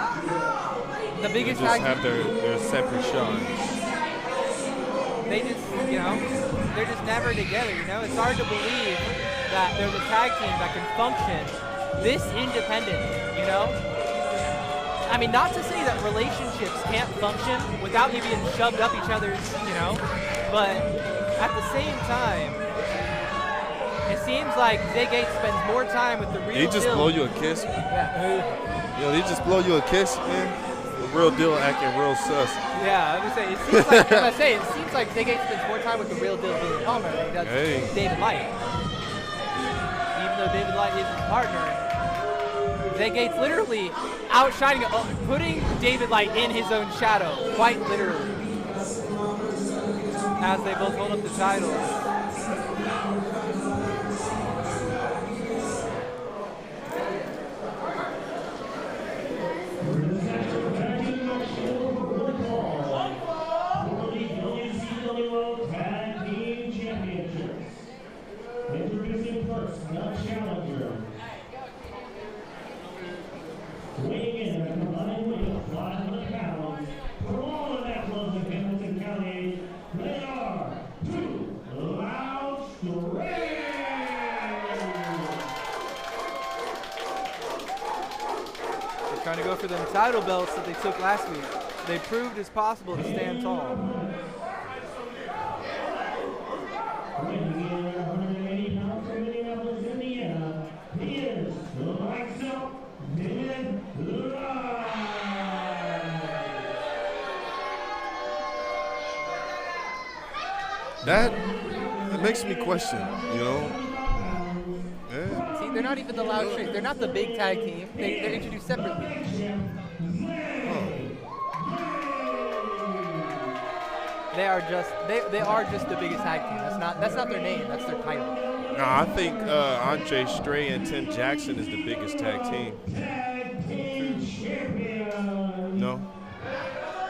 The biggest they just tag have their separate shines. They just, you know, they're just never together. You know, it's hard to believe that there's a tag team that can function this independent. You know, I mean, not to say that relationships can't function without you being shoved up each other's, you know, but at the same time. It seems like Zay Gates spends more time with the real Did he just deal. blow you a kiss? Yeah. Yo, did he just blow you a kiss, man? The real deal acting real sus. Yeah, I was gonna say, it seems like, as I say, it seems like Zay Gates spends more time with the real deal Billy Palmer than he does with David Light. Even though David Light is his partner, Zay Gates literally outshining, putting David Light in his own shadow, quite literally, as they both hold up the titles. WCWO Tag Team Championships. Introducing first, the challenger. Weighing in at a combined weight of 500 pounds, from all of Outlaws in Hamilton County, they are Too Loud Straight! They're trying to go for them title belts that they took last week. They proved it's possible to stand tall. Weighing in at 180 pounds from Minneapolis, Indiana, he is the likes of David Light. That makes me question, you know? Yeah. See, they're not even the loud straight. They're not the big tag team. They're introduced separately. They are just the biggest tag team. That's not their name. That's their title. No, I think Andre Stray and Tim Jaxon is the biggest tag team. No?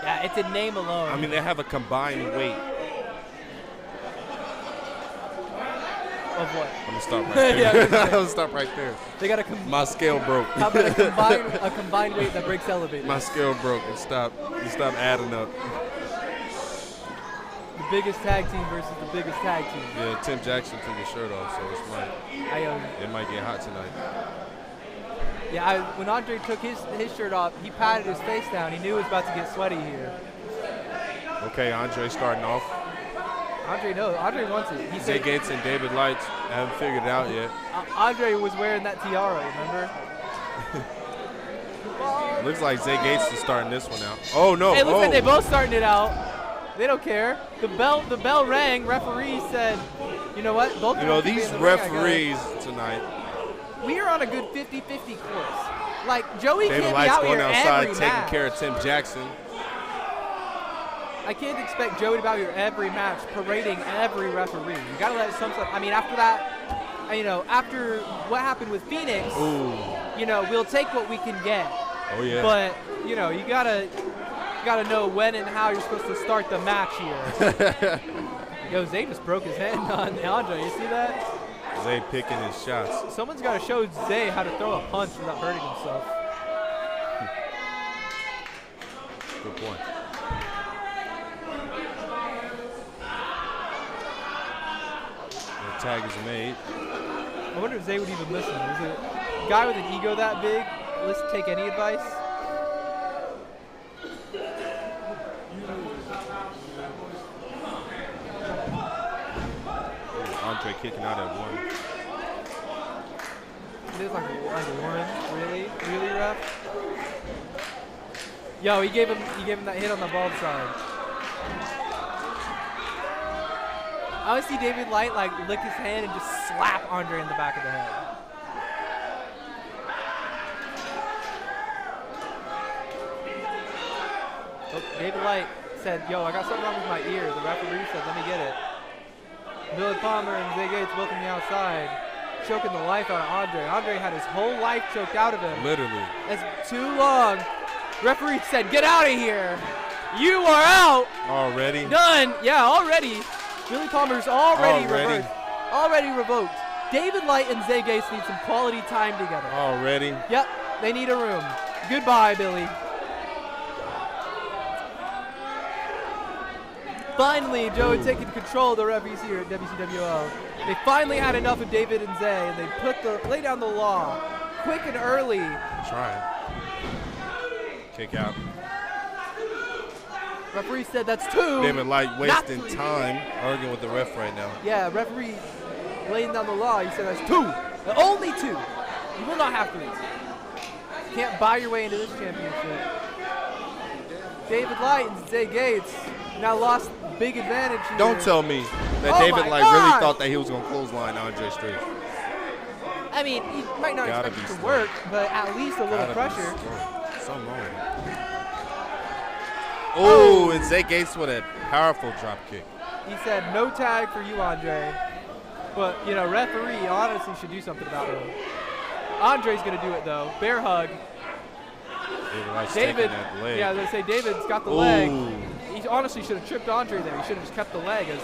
Yeah, it's a name alone. I mean, they have a combined weight. Of what? I'm going to stop right there. Yeah, I'm going to stop right there. They got My scale broke. how about a combined weight that breaks elevators? My scale broke. You stop adding up. The biggest tag team versus the biggest tag team. Yeah, Tim Jaxon took his shirt off, so it might get hot tonight. Yeah, when Andre took his shirt off, he patted his face down. He knew it was about to get sweaty here. Okay, Andre starting off. Andre knows. Andre wants it. He Zay said Gates and David Lights haven't figured it out yet. Andre was wearing that tiara, remember? Looks like Zay Gates is starting this one out. Oh, no. Hey, looks like they both starting it out. They don't care. The bell rang. Referee said, you know what? Both. You know, these referees tonight. We are on a good 50-50 course. Like, Joey David can't be Lights out going here outside every taking match. care of Tim Jaxon. I can't expect Joey to be out here every match, parading every referee. You gotta let some stuff. I mean, after that, you know, after what happened with Fenix, you know, we'll take what we can get. Oh yeah. But you know, you gotta know when and how you're supposed to start the match here. Yo, Zay just broke his hand on Andre. You see that? Zay picking his shots. Someone's got to show Zay how to throw a punch without hurting himself. Good point. The tag is made. I wonder if Zay would even listen. Is it a guy with an ego that big? Let's take any advice. Andre kicking out at one. It is like one. Really rough. Yo, he gave him that hit on the bald side. I would see David Light like lick his hand and just slap Andre in the back of the head. Oh, David Light said, yo, I got something wrong with my ear. The referee said, let me get it. Billy Palmer and Zay Gates both on the outside, choking the life out of Andre. Andre had his whole life choked out of him. Literally. That's too long. Referee said, get out of here. You are out. Already? Done. Yeah, already. Billy Palmer's already reversed. Already revoked. David Light and Zay Gates need some quality time together. Already? Yep, they need a room. Goodbye, Billy. Finally, Joe taking control of the referees here at WCWO. They finally had enough of David and Zay, and they lay down the law quick and early. Trying. Kick out. Referee said that's two. David Light wasting time arguing with the ref right now. Yeah, referee laying down the law. He said that's 2. Only 2. You will not have 3. You can't buy your way into this championship. David Light and Zay Gates now lost big advantage here. Don't tell me that Oh David my Light really gosh. thought that he was going to clothesline Andre straight. I mean, he might not Gotta expect be it to slow. work, but at least a little Gotta be pressure. slow. So long. Oh, and Zay Gates with a powerful drop kick. He said, no tag for you, Andre. But, you know, referee honestly should do something about him. Andre's going to do it, though. Bear hug. David Light's David, taking that leg. yeah, they say David's got the leg. He honestly should have tripped Andre there. He should have just kept the leg as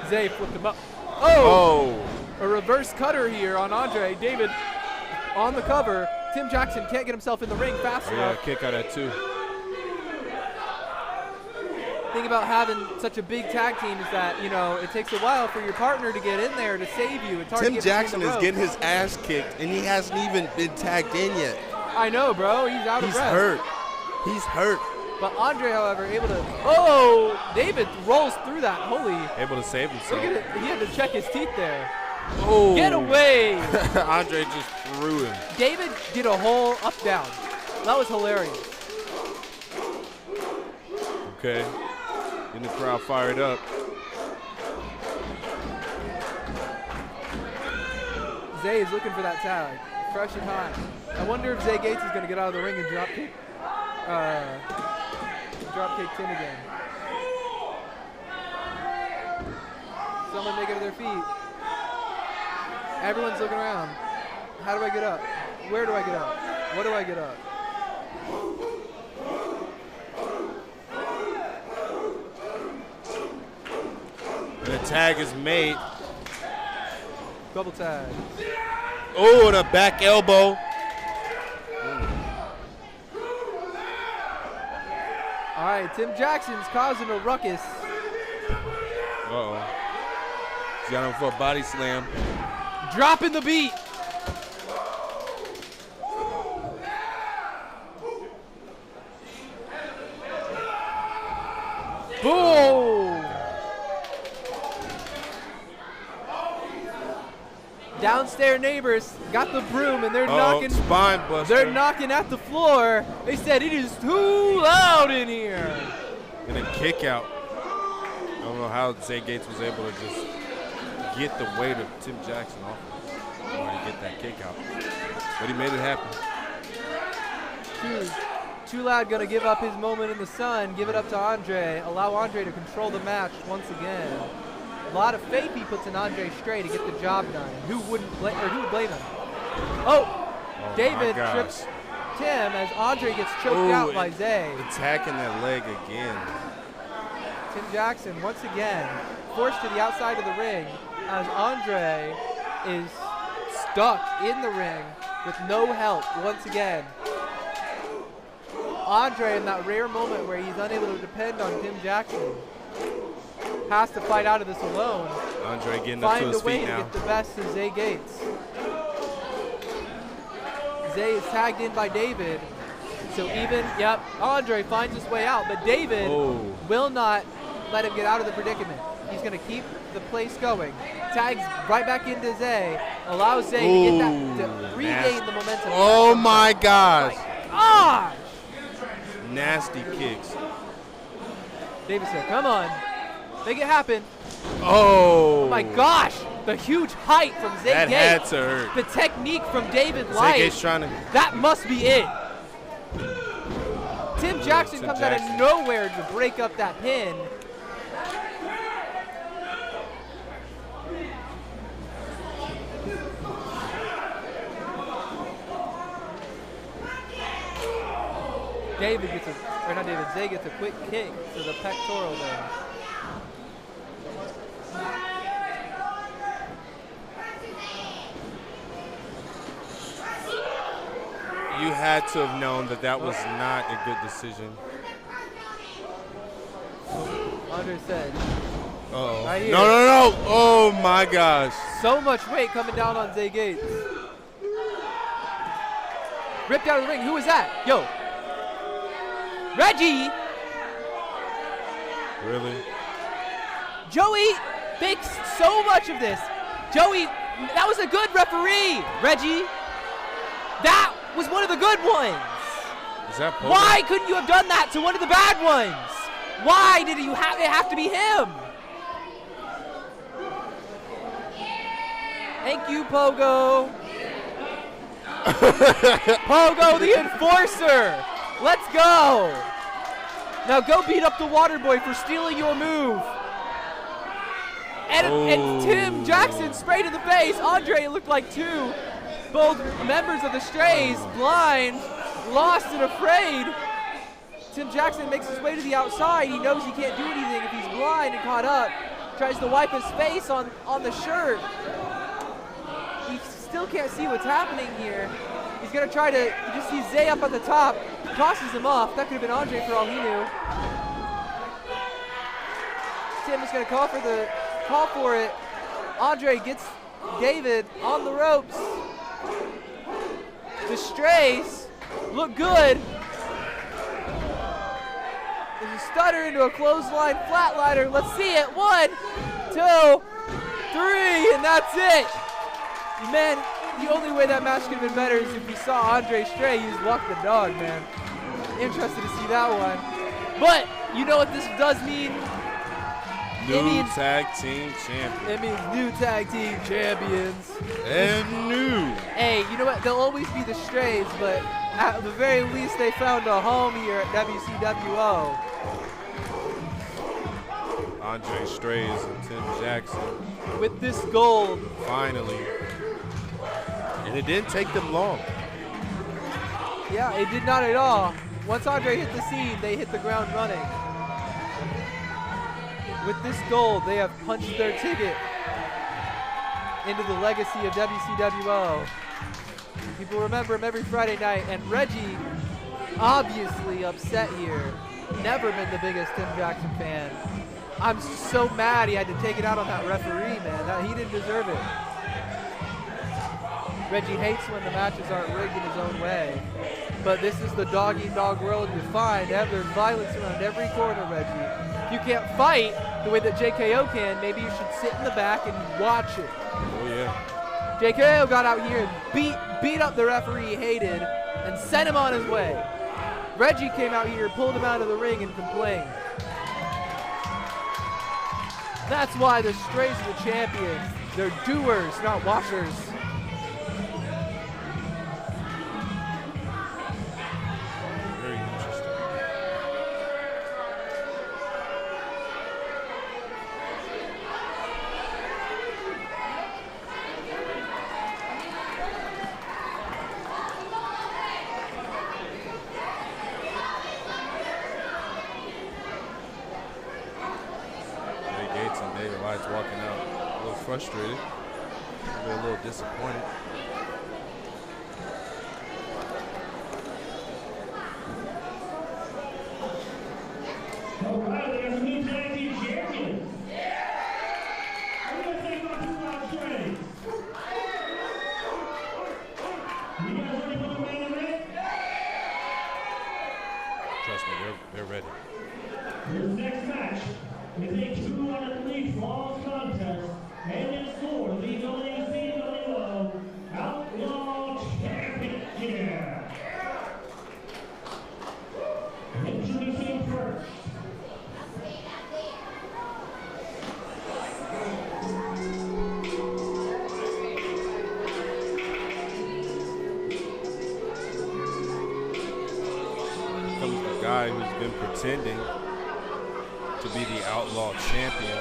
Zay flipped him up. Oh! A reverse cutter here on Andre. David on the cover. Tim Jaxon can't get himself in the ring fast Oh, yeah, enough. kick out at 2. Thing about having such a big tag team is that, you know, it takes a while for your partner to get in there to save you. It's hard Tim to get Jaxon between the is getting ropes. his ass kicked, and he hasn't even been tagged in yet. I know, bro. He's out of He's breath. hurt. He's hurt. But Andre, however, able to. Oh! David rolls through that. Holy. Able to save Look himself. at it. He had to check his teeth there. Oh. Get away! Andre just threw him. David did a whole up down. That was hilarious. Okay. Getting the crowd fired up. Zay is looking for that tag. Fresh and hot. I wonder if Zay Gates is going to get out of the ring and drop kick Tim again. Someone make it to their feet. Everyone's looking around. How do I get up? Where do I get up? What do I get up? And the tag is made. Double tag. Oh, and a back elbow. All right, Tim Jackson's causing a ruckus. Uh-oh. He's got him for a body slam. Dropping the beat. Boom! Downstairs neighbors got the broom and they're knocking. Spine buster. They're knocking at the floor. They said it is too loud in here. And a kick out. I don't know how Zay Gates was able to just get the weight of Tim Jaxon off of him in order to get that kick out. But he made it happen. Too Loud gonna give up his moment in the sun, give it up to Andre, allow Andre to control the match once again. A lot of faith he puts in Andre straight to get the job done. Who would blame him? Oh, David trips Tim as Andre gets choked out by Zay. Attacking that leg again. Tim Jaxon once again forced to the outside of the ring as Andre is stuck in the ring with no help once again. Andre, in that rare moment where he's unable to depend on Tim Jaxon, has to fight out of this alone. Andre getting up to his feet now. Find a way to get the best of Zay Gates. Zay is tagged in by David. So Andre finds his way out, but David will not let him get out of the predicament. He's going to keep the place going. Tags right back into Zay, allows Zay to get that, to regain the momentum. Oh my gosh. Gosh! Nasty kicks. David said, come on, make it happen. Oh my gosh, the huge height from Zay that Gates. had to hurt. The technique from David Light. Zay Gates trying to. That must be it. Tim Jaxon comes out of nowhere to break up that pin. Zay gets a quick kick to the pectoral there. You had to have known that that was not a good decision. Andre said. Uh-oh. Right here. No. Oh, my gosh. So much weight coming down on Zay Gates. Ripped out of the ring. Who was that? Yo. Reggie. Really? Joey makes so much of this. Joey That was a good referee, Reggie. That was one of the good ones. Is that Pogo? Why couldn't you have done that to one of the bad ones? Why did it have to be him? Thank you, Pogo. Pogo the enforcer. Let's go. Now go beat up the Waterboy for stealing your move. And Tim Jaxon sprayed in the face. Andre looked like two. Both members of the Strays, blind, lost and afraid. Tim Jaxon makes his way to the outside. He knows he can't do anything if he's blind and caught up. Tries to wipe his face on the shirt. He still can't see what's happening here. He's gonna try to, you just see Zay up at the top, tosses him off. That could have been Andre for all he knew. Tim is gonna call for it. Andre gets David on the ropes. The Strays look good. There's a stutter into a clothesline flatliner. Let's see it. 1, 2, 3, and that's it. Man, the only way that match could have been better is if we saw Andre Stray use Walk the Dog, man. Interested to see that one. But you know what this does mean? New tag team champion. It means new tag team champions. And new. Hey, you know what? They'll always be the Strays, but at the very least, they found a home here at WCWO. Andre Strays and Tim Jaxon. With this gold. Finally. And it didn't take them long. Yeah, it did not at all. Once Andre hit the scene, they hit the ground running. With this gold, they have punched their ticket into the legacy of WCWO. People remember him every Friday night, and Reggie, obviously upset here. Never been the biggest Tim Jaxon fan. I'm so mad he had to take it out on that referee, man. He didn't deserve it. Reggie hates when the matches aren't rigged in his own way. But this is the dog-eat-dog world you find. There's violence around every corner, Reggie. If you can't fight the way that JKO can, maybe you should sit in the back and watch it. Oh, yeah. JKO got out here and beat up the referee he hated and sent him on his way. Reggie came out here, pulled him out of the ring, and complained. That's why the Strays are the champions. They're doers, not watchers. Very interesting. David White's walking out a little frustrated, maybe a little disappointed. All right, we got some new tag team champions. We're going to take on two Outlaw Strays. You guys ready for the main event? Trust me, they're ready. This next match is a 2-on-3 falls contest, and it's for the WCWO Outlaw Championship. Introducing first. Comes the guy who's been pretending to be the Outlaw champion.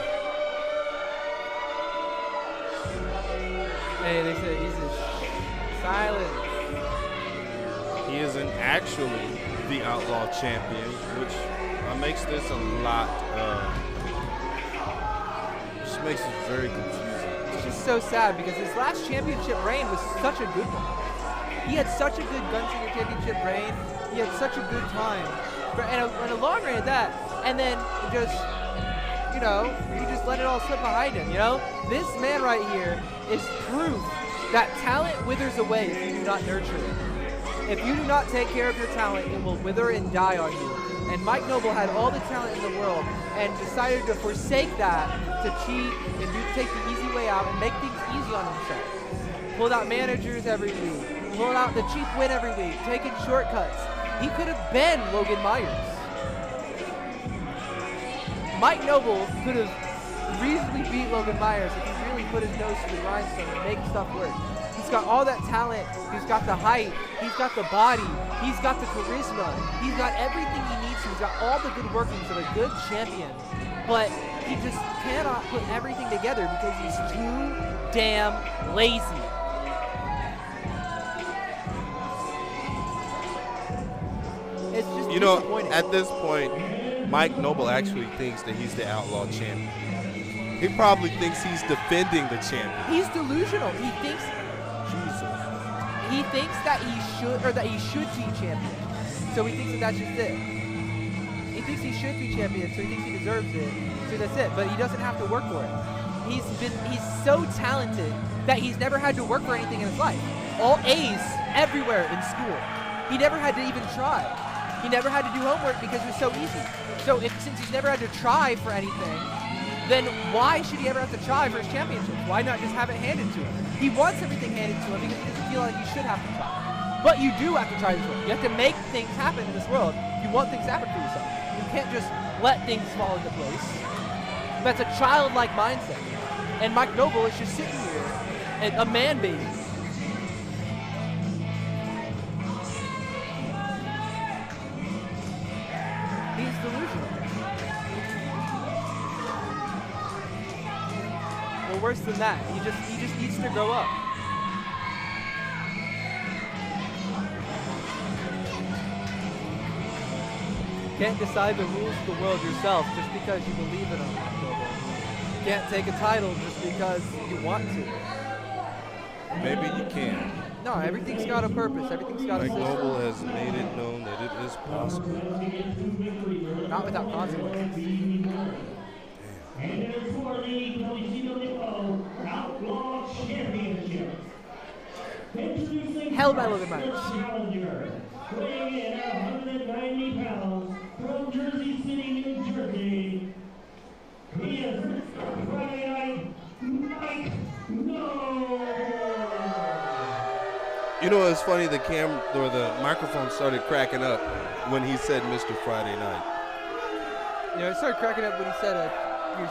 Hey, they said he's just silent. He isn't actually the Outlaw champion, which makes this a lot, just makes it very confusing. It's just so sad because his last championship reign was such a good one. He had such a good Gunslinger championship reign. He had such a good time. And a long reign at that. And then just, you know, he just let it all slip behind him, you know? This man right here is proof that talent withers away if you do not nurture it. If you do not take care of your talent, it will wither and die on you. And Mike Noble had all the talent in the world and decided to forsake that to cheat and take the easy way out and make things easy on himself. Pulled out managers every week. Pulled out the cheap win every week. Taking shortcuts. He could have been Logan Myers. Mike Noble could have reasonably beat Logan Myers if he really put his nose to the grindstone and make stuff work. He's got all that talent. He's got the height. He's got the body. He's got the charisma. He's got everything he needs to. He's got all the good workings of a good champion. But he just cannot put everything together because he's too damn lazy. It's just You know, disappointing. at this point, Mike Noble actually thinks that he's the Outlaw champion. He probably thinks he's defending the champion. He's delusional. He thinks that he should be champion. So he thinks that that's just it. He thinks he should be champion, so he thinks he deserves it. So that's it. But he doesn't have to work for it. He's so talented that he's never had to work for anything in his life. All A's everywhere in school. He never had to even try. He never had to do homework because it was so easy. So since he's never had to try for anything, then why should he ever have to try for his championship? Why not just have it handed to him? He wants everything handed to him because he doesn't feel like he should have to try. But you do have to try this world. You have to make things happen in this world. You want things to happen for yourself. You can't just let things fall into place. That's a childlike mindset. And Mike Noble is just sitting here, and a man baby. He's delusional. Well, worse than that, he just needs to grow up. You can't decide the rules of the world yourself just because you believe in them. You can't take a title just because you want to. Maybe you can. No, everything's got a purpose. Everything's got a Mike system. Noble has made it known that it is possible. Not without consequences. And for the WCWO Outlaw Championship. Introducing Held by Logan Myers. challenger, weighing in at 190 pounds from Jersey City, New Jersey. He is Friday Night Mike Noble. You know, it's funny, the microphone started cracking up when he said Mr. Friday Night. You know, it started cracking up when he said, did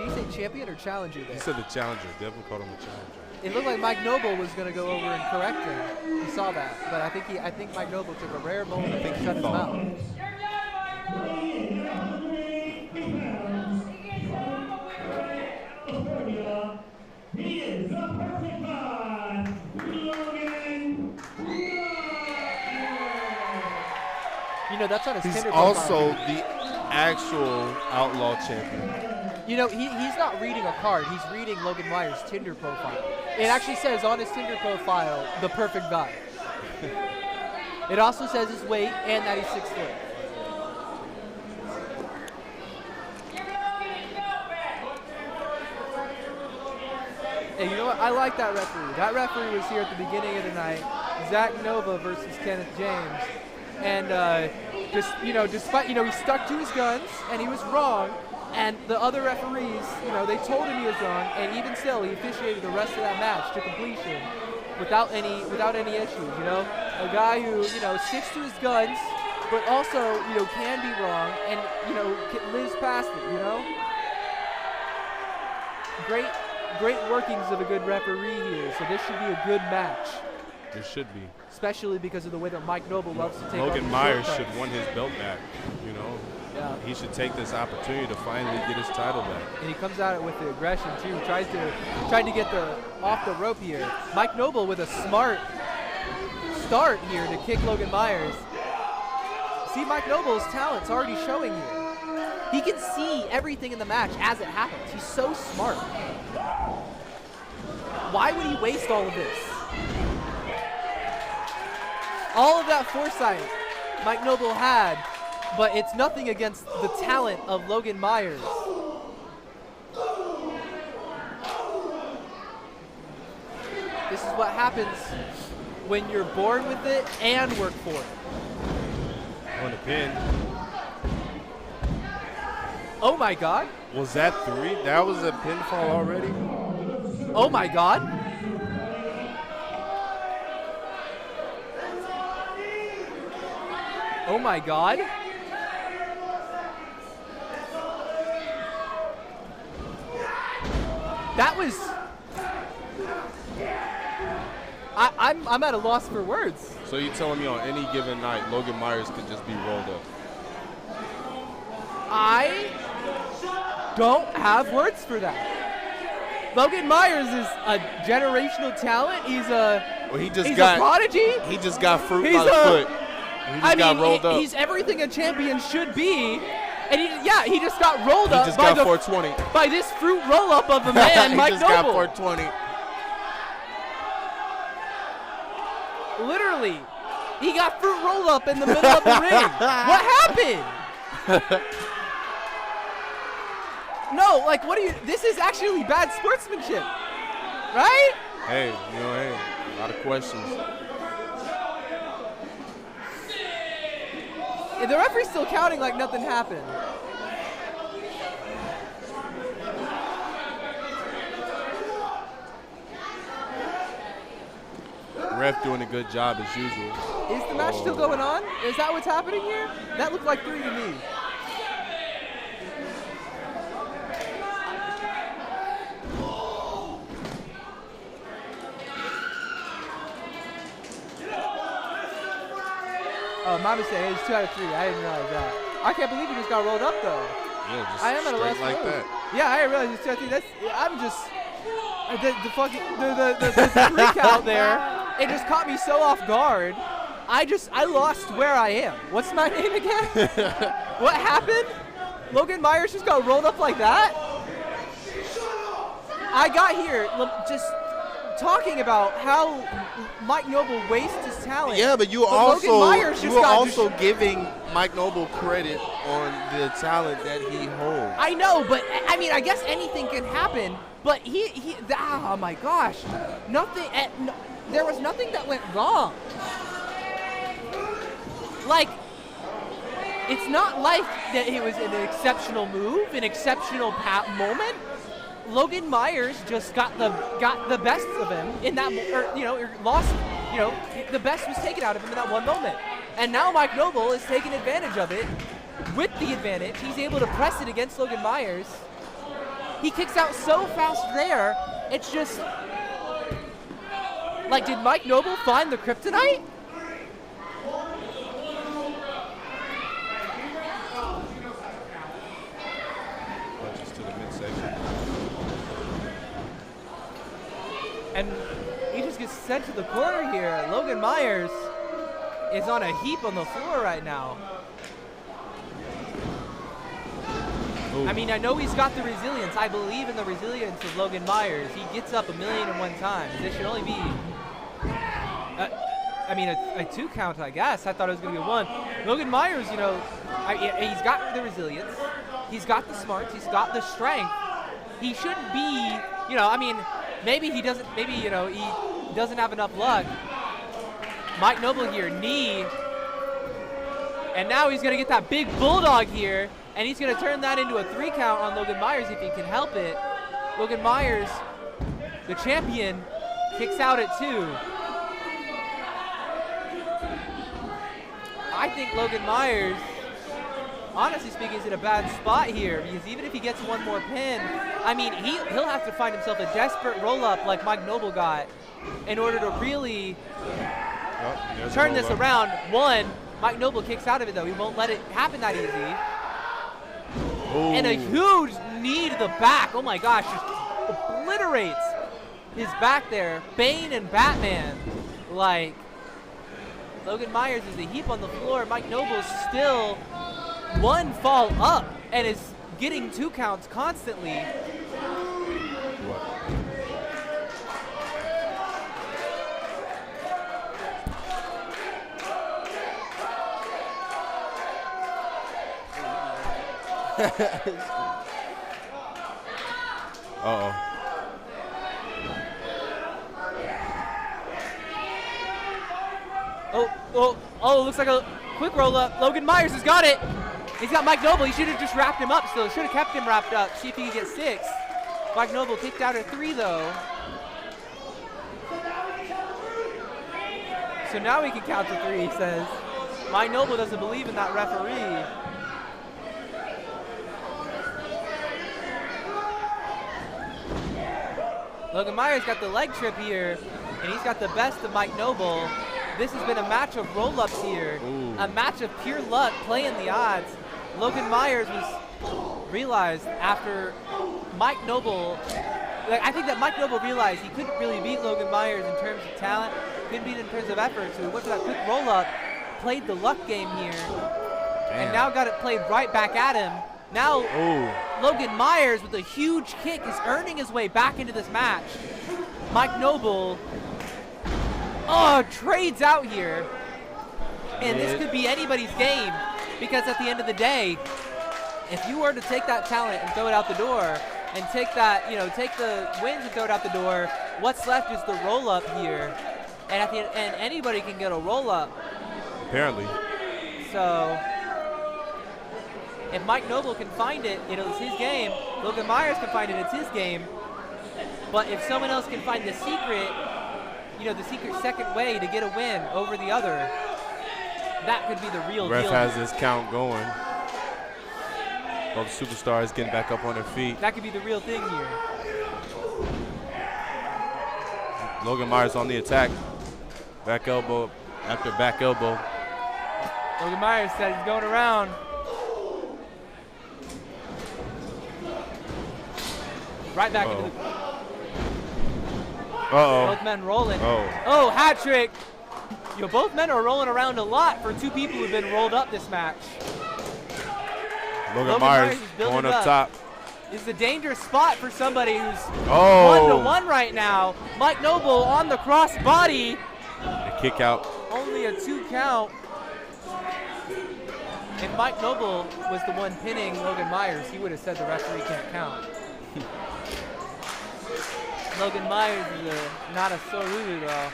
he say champion or challenger there? He said the challenger. Devin called him the challenger. It looked like Mike Noble was going to go over and correct him. He saw that, but I think Mike Noble took a rare moment and shut his mouth. Weighing in at 180 pounds from California, he is the perfect man, Logan You know, that's on his He's Tinder also profile. the actual Outlaw champion. You know, he's not reading a card. He's reading Logan Myers' Tinder profile. It actually says on his Tinder profile, the perfect guy. It also says his weight and that he's 6 foot. Hey, you know what? I like that referee. That referee was here at the beginning of the night. Zach Nova versus Kenneth James. And despite, he stuck to his guns and he was wrong. And the other referees, they told him he was wrong, and even still, he officiated the rest of that match to completion without any issues. A guy who sticks to his guns, but also can be wrong and lives past it. Great workings of a good referee here. So this should be a good match. It should be. Especially because of the way that Mike Noble loves to take all Logan these Myers shortcuts. should want his belt back. Yeah. He should take this opportunity to finally get his title back. And he comes at it with the aggression too. Trying to get off the rope here. Mike Noble with a smart start here to kick Logan Myers. See, Mike Noble's talent's already showing here. He can see everything in the match as it happens. He's so smart. Why would he waste all of this? All of that foresight Mike Noble had, but it's nothing against the talent of Logan Myers. This is what happens when you're born with it and work for it. On the pin. Oh my God. Was that 3? That was a pinfall already? Oh my God. Oh my God. That was. I'm at a loss for words. So you're telling me on any given night, Logan Myers could just be rolled up? I don't have words for that. Logan Myers is a generational talent. He's a prodigy. He just got fruit He's by the foot. He just got rolled up. He's everything a champion should be. And he just got rolled He up just by got 420. by this fruit roll up of a man, He Mike just got Noble. 420. Literally, he got fruit roll up in the middle of the ring. What happened? No, like, what do you? This is actually bad sportsmanship, right? Hey, a lot of questions. The referee's still counting like nothing happened. Ref doing a good job as usual. Is the match still going on? Is that what's happening here? That looked like 3 to me. Oh, my mistake. It was 2 out of 3. I didn't realize that. I can't believe he just got rolled up, though. Yeah, just I am at a loss straight like for words. that. Yeah, I didn't realize it's 2 out of 3. I'm just the 3 count there. It just caught me so off guard. I lost where I am. What's my name again? What happened? Logan Myers just got rolled up like that? I got here just talking about how Mike Noble wastes his talent. Yeah, but you were also giving Mike Noble credit on the talent that he holds. I know, but I mean, I guess anything can happen. But oh my gosh, there was nothing that went wrong. Like, it's not like that it was an exceptional move, an exceptional moment. Logan Myers just got the best of him in that, or lost. The best was taken out of him in that one moment. And now Mike Noble is taking advantage of it. With the advantage, he's able to press it against Logan Myers. He kicks out so fast there. It's just like, did Mike Noble find the kryptonite? And he just gets sent to the corner here. Logan Myers is on a heap on the floor right now. Ooh. I mean, I know he's got the resilience. I believe in the resilience of Logan Myers. He gets up 1,000,001 times. This should only be, a 2 count, I guess. I thought it was going to be a 1. Logan Myers, he's got the resilience. He's got the smarts. He's got the strength. He shouldn't be, maybe he doesn't have enough luck. Mike Noble here, knee. And now he's going to get that big bulldog here. And he's going to turn that into a 3 count on Logan Myers if he can help it. Logan Myers, the champion, kicks out at 2. I think Logan Myers, honestly speaking, is in a bad spot here, because even if he gets one more pin, I mean, he'll have to find himself a desperate roll-up like Mike Noble got in order to really turn this around. 1, Mike Noble kicks out of it, though. He won't let it happen that easy. Ooh. And a huge knee to the back. Oh, my gosh. Just obliterates his back there. Bane and Batman. Like, Logan Myers is a heap on the floor. Mike Noble's still 1 fall up and is getting 2 counts constantly. Uh-oh. Oh, looks like a quick roll up. Logan Myers has got it. He's got Mike Noble. He should have just wrapped him up still. Should have kept him wrapped up. See if he could get 6. Mike Noble kicked out at 3, though. So now we can count to 3, he says. Mike Noble doesn't believe in that referee. Logan Myers got the leg trip here, and he's got the best of Mike Noble. This has been a match of roll-ups here, a match of pure luck, playing the odds. Logan Myers realized after Mike Noble, I think that Mike Noble realized he couldn't really beat Logan Myers in terms of talent, couldn't beat him in terms of effort, so he went for that quick roll-up, played the luck game here, and now got it played right back at him. Now, Logan Myers with a huge kick is earning his way back into this match. Mike Noble, trades out here. And this could be anybody's game, because at the end of the day, if you were to take that talent and throw it out the door, and take that, take the wins and throw it out the door, what's left is the roll-up here. And at the end, and anybody can get a roll-up. Apparently. So, if Mike Noble can find it, it's his game. Logan Myers can find it, it's his game. But if someone else can find the secret, the secret second way to get a win over the other, that could be the real deal. Ref has this count going. Both superstars getting back up on their feet. That could be the real thing here. Logan Myers on the attack. Back elbow after back elbow. Logan Myers said he's going around. Right back into the... Both men rolling. Oh, hat trick. Both men are rolling around a lot for two people who've been rolled up this match. Logan Myers going up top. This is a dangerous spot for somebody who's 1-1 right now. Mike Noble on the cross body. A kick out. Only a 2 count. If Mike Noble was the one pinning Logan Myers, he would have said the referee can't count. Logan Myers is not a Soruru though.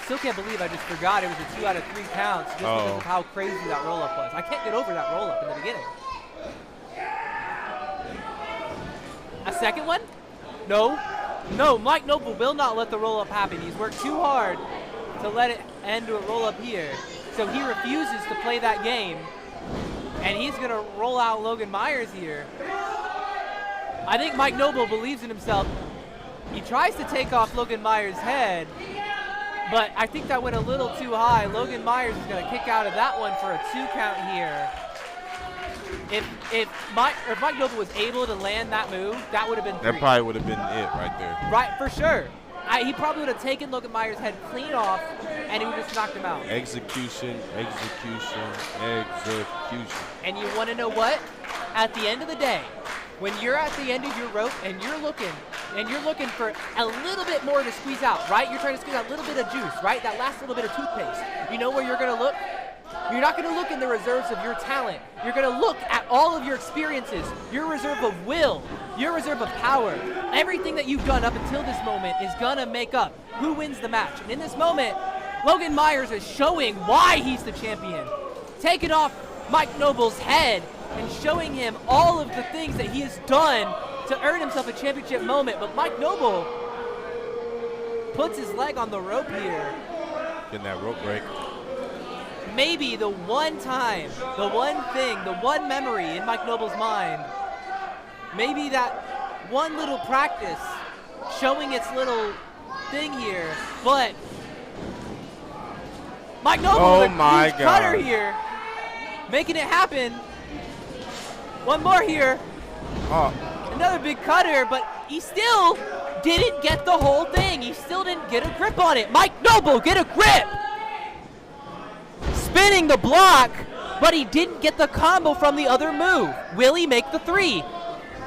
Still can't believe I just forgot it was a 2 out of 3 counts just because of how crazy that roll-up was. I can't get over that roll-up in the beginning. A second one? No. No, Mike Noble will not let the roll-up happen. He's worked too hard to let it end to a roll-up here. So he refuses to play that game. And he's going to roll out Logan Myers here. I think Mike Noble believes in himself. He tries to take off Logan Myers' head, but I think that went a little too high. Logan Myers is going to kick out of that one for a 2 count here. If Mike Noble was able to land that move, that would have been 3. That probably would have been it right there. Right, for sure. He probably would have taken Logan Myers' head clean off, and he would have just knocked him out. Execution. And you want to know what? At the end of the day, when you're at the end of your rope and you're looking for a little bit more to squeeze out, right? You're trying to squeeze out a little bit of juice, right? That last little bit of toothpaste. You know where you're going to look? You're not going to look in the reserves of your talent. You're going to look at all of your experiences, your reserve of will, your reserve of power. Everything that you've done up until this moment is going to make up who wins the match. And in this moment, Logan Myers is showing why he's the champion. Taking off Mike Noble's head and showing him all of the things that he has done to earn himself a championship moment. But Mike Noble puts his leg on the rope here. Getting that rope break. Maybe the one time, the one thing, the one memory in Mike Noble's mind, maybe that one little practice showing its little thing here, but Mike Noble with a huge cutter here, making it happen. One more here. Another big cutter, but he still didn't get the whole thing. He still didn't get a grip on it. Mike Noble, get a grip! Spinning the block, but he didn't get the combo from the other move. Will he make the 3?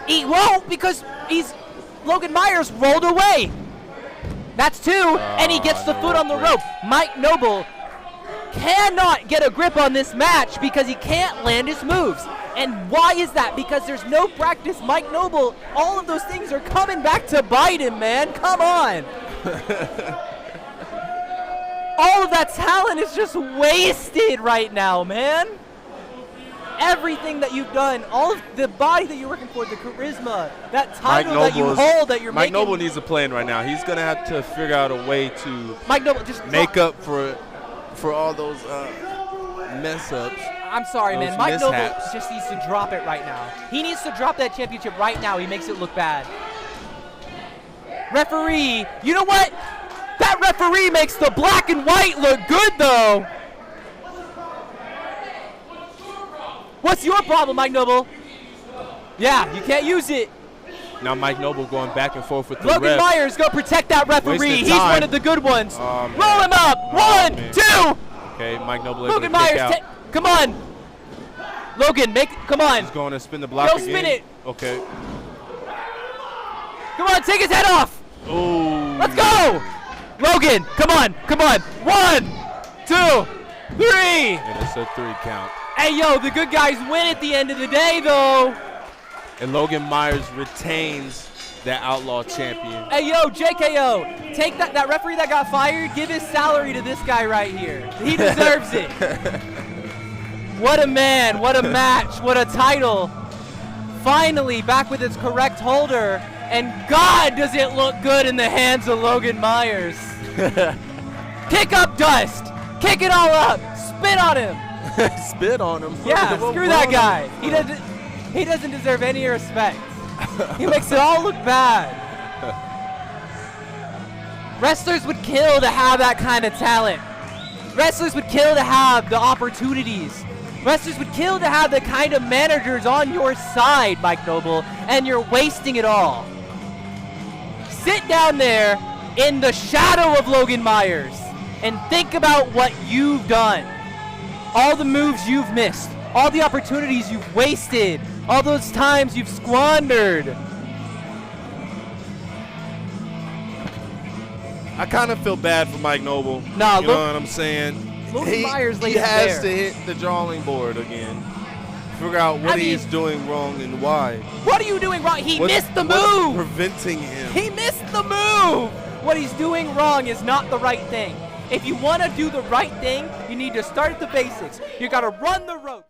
He won't, because Logan Myers rolled away. That's 2, and he gets the foot on the rope. Mike Noble cannot get a grip on this match because he can't land his moves. And why is that? Because there's no practice. Mike Noble, all of those things are coming back to bite him, man. Come on. All of that talent is just wasted right now, man. everything that you've done, all of the body that you're working for, the charisma, that title that you hold that you're Mike making. Noble needs a plan right now. He's going to have to figure out a way to Mike Noble just make up for all those mess ups. I'm sorry, man. Those Mike Noble mishaps. just needs to drop it right now. He needs to drop that championship right now. He makes it look bad. Referee, you know what? That referee makes the black and white look good, though. What's your problem, Mike Noble? Yeah, you can't use it. Now Mike Noble going back and forth with the Logan ref. Myers, go protect that referee. Wasted He's time. one of the good ones. Oh, man. Roll him up. Oh, One, man. two. Okay, Mike Noble able Logan to kick Myers, out. come on. Logan, come on. He's going to spin the block Go again. spin it. Okay. Come on, take his head off. Ooh. Let's go. Logan, come on. 1, 2, 3. And it's a 3 count. Hey, yo, the good guys win at the end of the day, though. And Logan Myers retains that Outlaw champion. Hey, yo, JKO, take that referee that got fired, give his salary to this guy right here. He deserves it. What a man, what a match, what a title. Finally back with its correct holder, and God, does it look good in the hands of Logan Myers. Kick up dust, kick it all up, spit on him. Spit on him. Yeah, What screw that wrong? guy. He doesn't deserve any respect. He makes it all look bad. Wrestlers would kill to have that kind of talent. Wrestlers would kill to have the opportunities. Wrestlers would kill to have the kind of managers on your side, Mike Noble, and you're wasting it all. Sit down there in the shadow of Logan Myers and think about what you've done. All the moves you've missed, all the opportunities you've wasted, all those times you've squandered. I kind of feel bad for Mike Noble. Nah, you know what I'm saying? Logan Myers laid he it has bare. to hit the drawing board again. Figure out what he's doing wrong and why. What are you doing wrong? He What's- missed the what's move. preventing him. He missed the move. What he's doing wrong is not the right thing. If you want to do the right thing, you need to start at the basics. You got to run the rope.